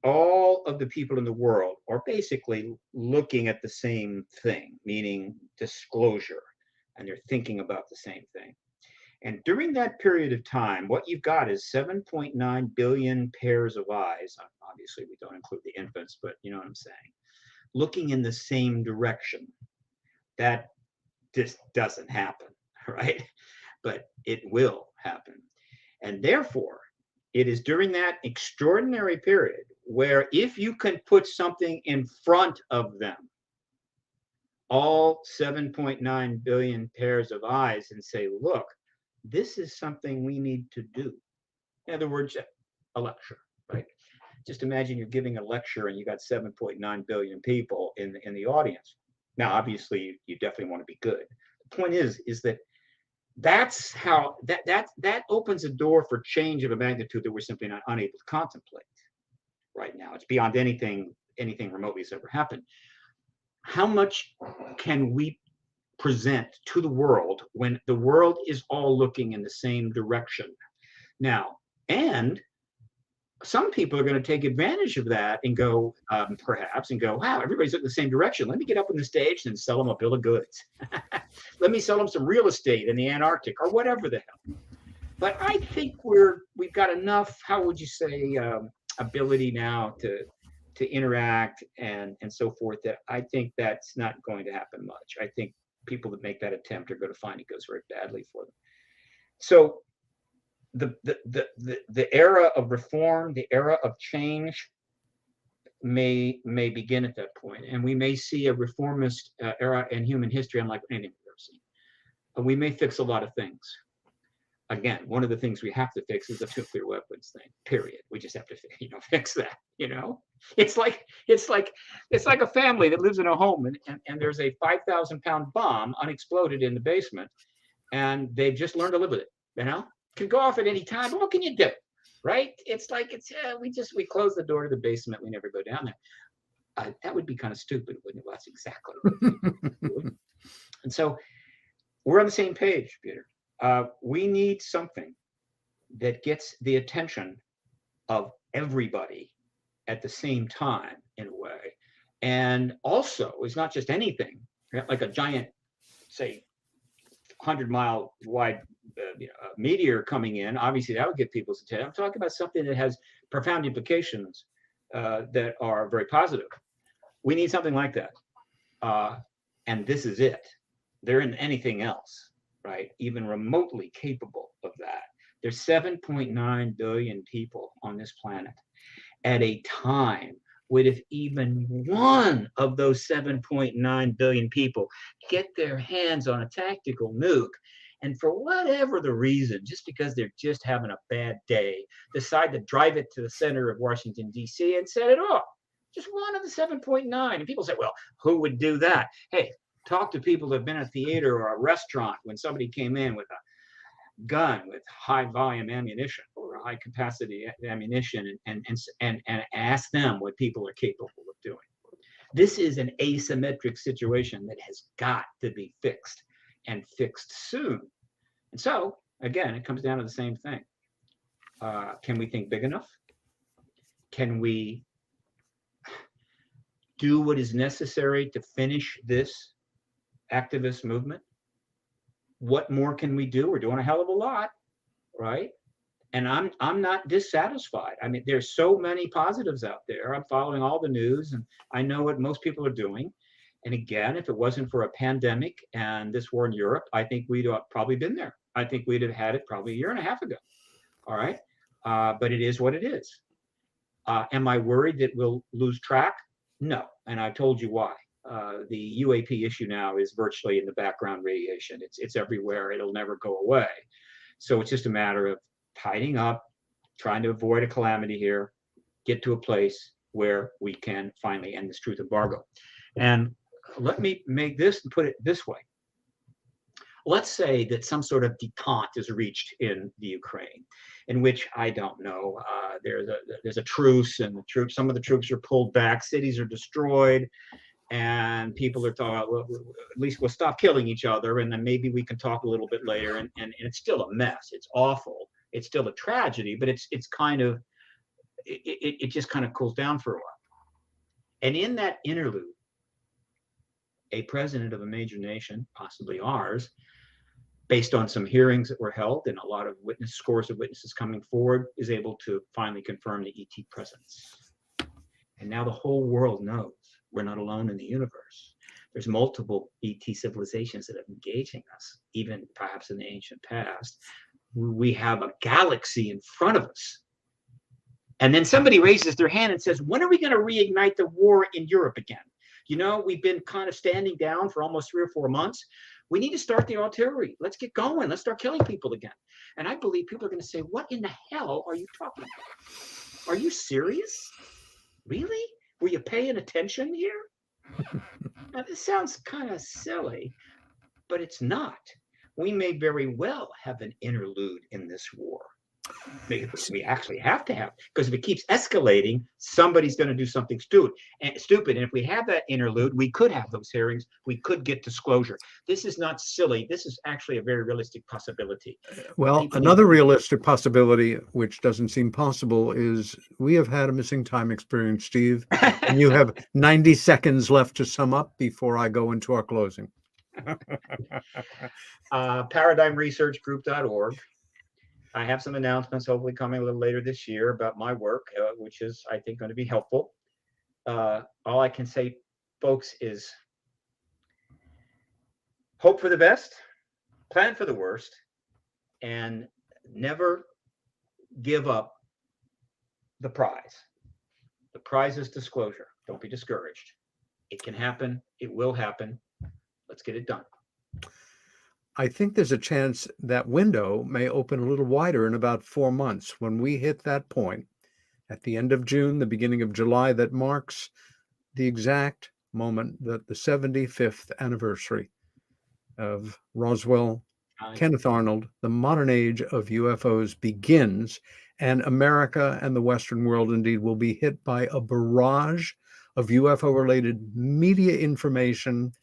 all of the people in the world are basically looking at the same thing, meaning disclosure, and they're thinking about the same thing. And during that period of time, what you've got is 7.9 billion pairs of eyes. Obviously, we don't include the infants, but you know what I'm saying. Looking in the same direction. That just doesn't happen, right? But it will happen. And therefore, it is during that extraordinary period where if you can put something in front of them, all 7.9 billion pairs of eyes, and say, look, this is something we need to do. In other words, a lecture, right? Just imagine you're giving a lecture and you got 7.9 billion people in the audience. Now, obviously, you definitely want to be good. The point is that that's how that opens a door for change of a magnitude that we're simply not unable to contemplate right now. It's beyond anything remotely has ever happened. How much can we present to the world when the world is all looking in the same direction now? And some people are going to take advantage of that and go, perhaps, and go, wow, everybody's looking the same direction. Let me get up on the stage and sell them a bill of goods. Let me sell them some real estate in the Antarctic or whatever the hell. But I think we've got enough, how would you say, ability now to interact and so forth, that I think that's not going to happen much. I think people that make that attempt are going to find it goes very badly for them. So the era of reform, the era of change may begin at that point, and we may see a reformist era in human history unlike anything we've ever seen. And we may fix a lot of things. Again, one of the things we have to fix is the nuclear weapons thing. Period. We just have to, fix that. It's like a family that lives in a home and there's a 5,000-pound bomb unexploded in the basement, and they've just learned to live with it. Can go off at any time, but what can you do, right? It's like we close the door to the basement. We never go down there. That would be kind of stupid, wouldn't it? Well, that's exactly what And so we're on the same page, Peter. We need something that gets the attention of everybody at the same time, in a way. And also, it's not just anything, like a giant, say, 100-mile wide meteor coming in. Obviously, that would get people's attention. I'm talking about something that has profound implications that are very positive. We need something like that. And this is it. There isn't anything else, right? Even remotely capable of that. There's 7.9 billion people on this planet at a time when if even one of those 7.9 billion people get their hands on a tactical nuke, and for whatever the reason, just because they're just having a bad day, decide to drive it to the center of Washington, D.C. and set it off. Just one of the 7.9. And people say, well, who would do that? Hey, talk to people that have been at a theater or a restaurant when somebody came in with a gun with high volume ammunition or high capacity ammunition and ask them what people are capable of doing. This is an asymmetric situation that has got to be fixed, and fixed soon. And so, again, it comes down to the same thing. Can we think big enough? Can we do what is necessary to finish this activist movement? What more can we do? We're doing a hell of a lot, right? And I'm not dissatisfied. I mean, there's so many positives out there. I'm following all the news, and I know what most people are doing. And again, if it wasn't for a pandemic and this war in Europe, I think we'd have probably been there. I think we'd have had it probably a year and a half ago. All right. But it is what it is. Am I worried that we'll lose track? No. And I told you why. The UAP issue now is virtually in the background radiation. It's everywhere. It'll never go away. So it's just a matter of tidying up, trying to avoid a calamity here, get to a place where we can finally end this truth embargo. And let me make this and put it this way. Let's say that some sort of detente is reached in the Ukraine, in which I don't know. There's a truce, and some of the troops are pulled back, cities are destroyed, and people are thought, well, at least we'll stop killing each other, and then maybe we can talk a little bit later. And it's still a mess. It's awful. It's still a tragedy, but it's kind of it just kind of cools down for a while. And in that interlude, a president of a major nation, possibly ours, based on some hearings that were held and a lot of scores of witnesses coming forward, is able to finally confirm the ET presence. And now the whole world knows we're not alone in the universe. There's multiple ET civilizations that are engaging us, even perhaps in the ancient past. We have a galaxy in front of us. And then somebody raises their hand and says, when are we going to reignite the war in Europe again? You know, we've been kind of standing down for almost 3 or 4 months. We need to start the artillery. Let's get going. Let's start killing people again. And I believe people are going to say, what in the hell are you talking about? Are you serious? Really? Were you paying attention here? Now, this sounds kind of silly, but it's not. We may very well have an interlude in this war. We actually have to have, because if it keeps escalating, somebody's going to do something stupid. And if we have that interlude, we could have those hearings. We could get disclosure. This is not silly. This is actually a very realistic possibility. Well, another realistic possibility, which doesn't seem possible, is we have had a missing time experience, Steve. And you have 90 seconds left to sum up before I go into our closing. ParadigmResearchGroup.org. I have some announcements hopefully coming a little later this year about my work, which is, I think, going to be helpful. All I can say, folks, is hope for the best, plan for the worst, and never give up the prize. The prize is disclosure. Don't be discouraged. It can happen. It will happen. Let's get it done. I think there's a chance that window may open a little wider in about 4 months. When we hit that point at the end of June, the beginning of July, that marks the exact moment that the 75th anniversary of Roswell, Kenneth Arnold, the modern age of UFOs begins, and America and the Western world indeed will be hit by a barrage of UFO-related media information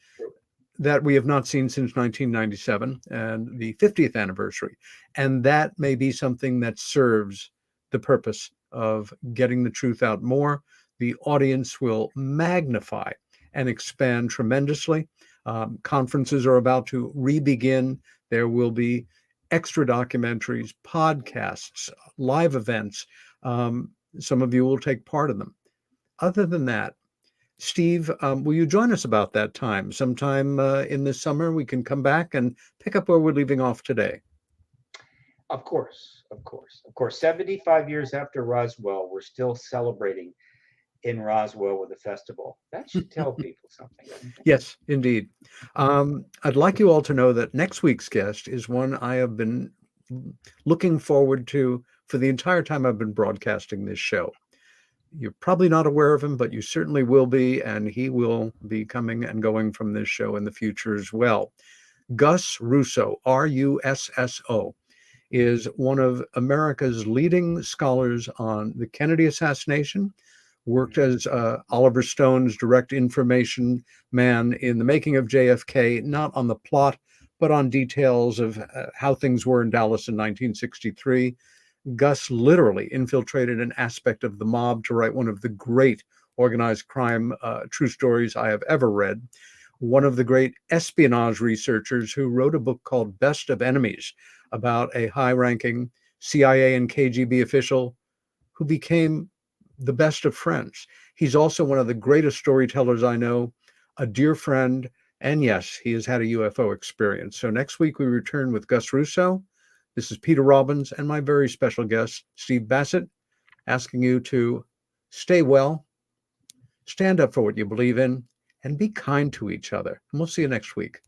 that we have not seen since 1997 and the 50th anniversary. And that may be something that serves the purpose of getting the truth out more. The audience will magnify and expand tremendously. Conferences are about to re-begin. There will be extra documentaries, podcasts, live events. Some of you will take part in them. Other than that, Steve, will you join us about that time? Sometime in the summer, we can come back and pick up where we're leaving off today. Of course, of course, of course. 75 years after Roswell, we're still celebrating in Roswell with a festival. That should tell people something. Yes, indeed. I'd like you all to know that next week's guest is one I have been looking forward to for the entire time I've been broadcasting this show. You're probably not aware of him, but you certainly will be, and he will be coming and going from this show in the future as well. Gus Russo, R-U-S-S-O, is one of America's leading scholars on the Kennedy assassination, worked as Oliver Stone's direct information man in the making of JFK, not on the plot, but on details of how things were in Dallas in 1963. Gus literally infiltrated an aspect of the mob to write one of the great organized crime true stories I have ever read. One of the great espionage researchers who wrote a book called Best of Enemies about a high-ranking CIA and KGB official who became the best of friends. He's also one of the greatest storytellers I know, a dear friend, and yes, he has had a UFO experience. So next week we return with Gus Russo. This is Peter Robbins and my very special guest, Steve Bassett, asking you to stay well, stand up for what you believe in, and be kind to each other. And we'll see you next week.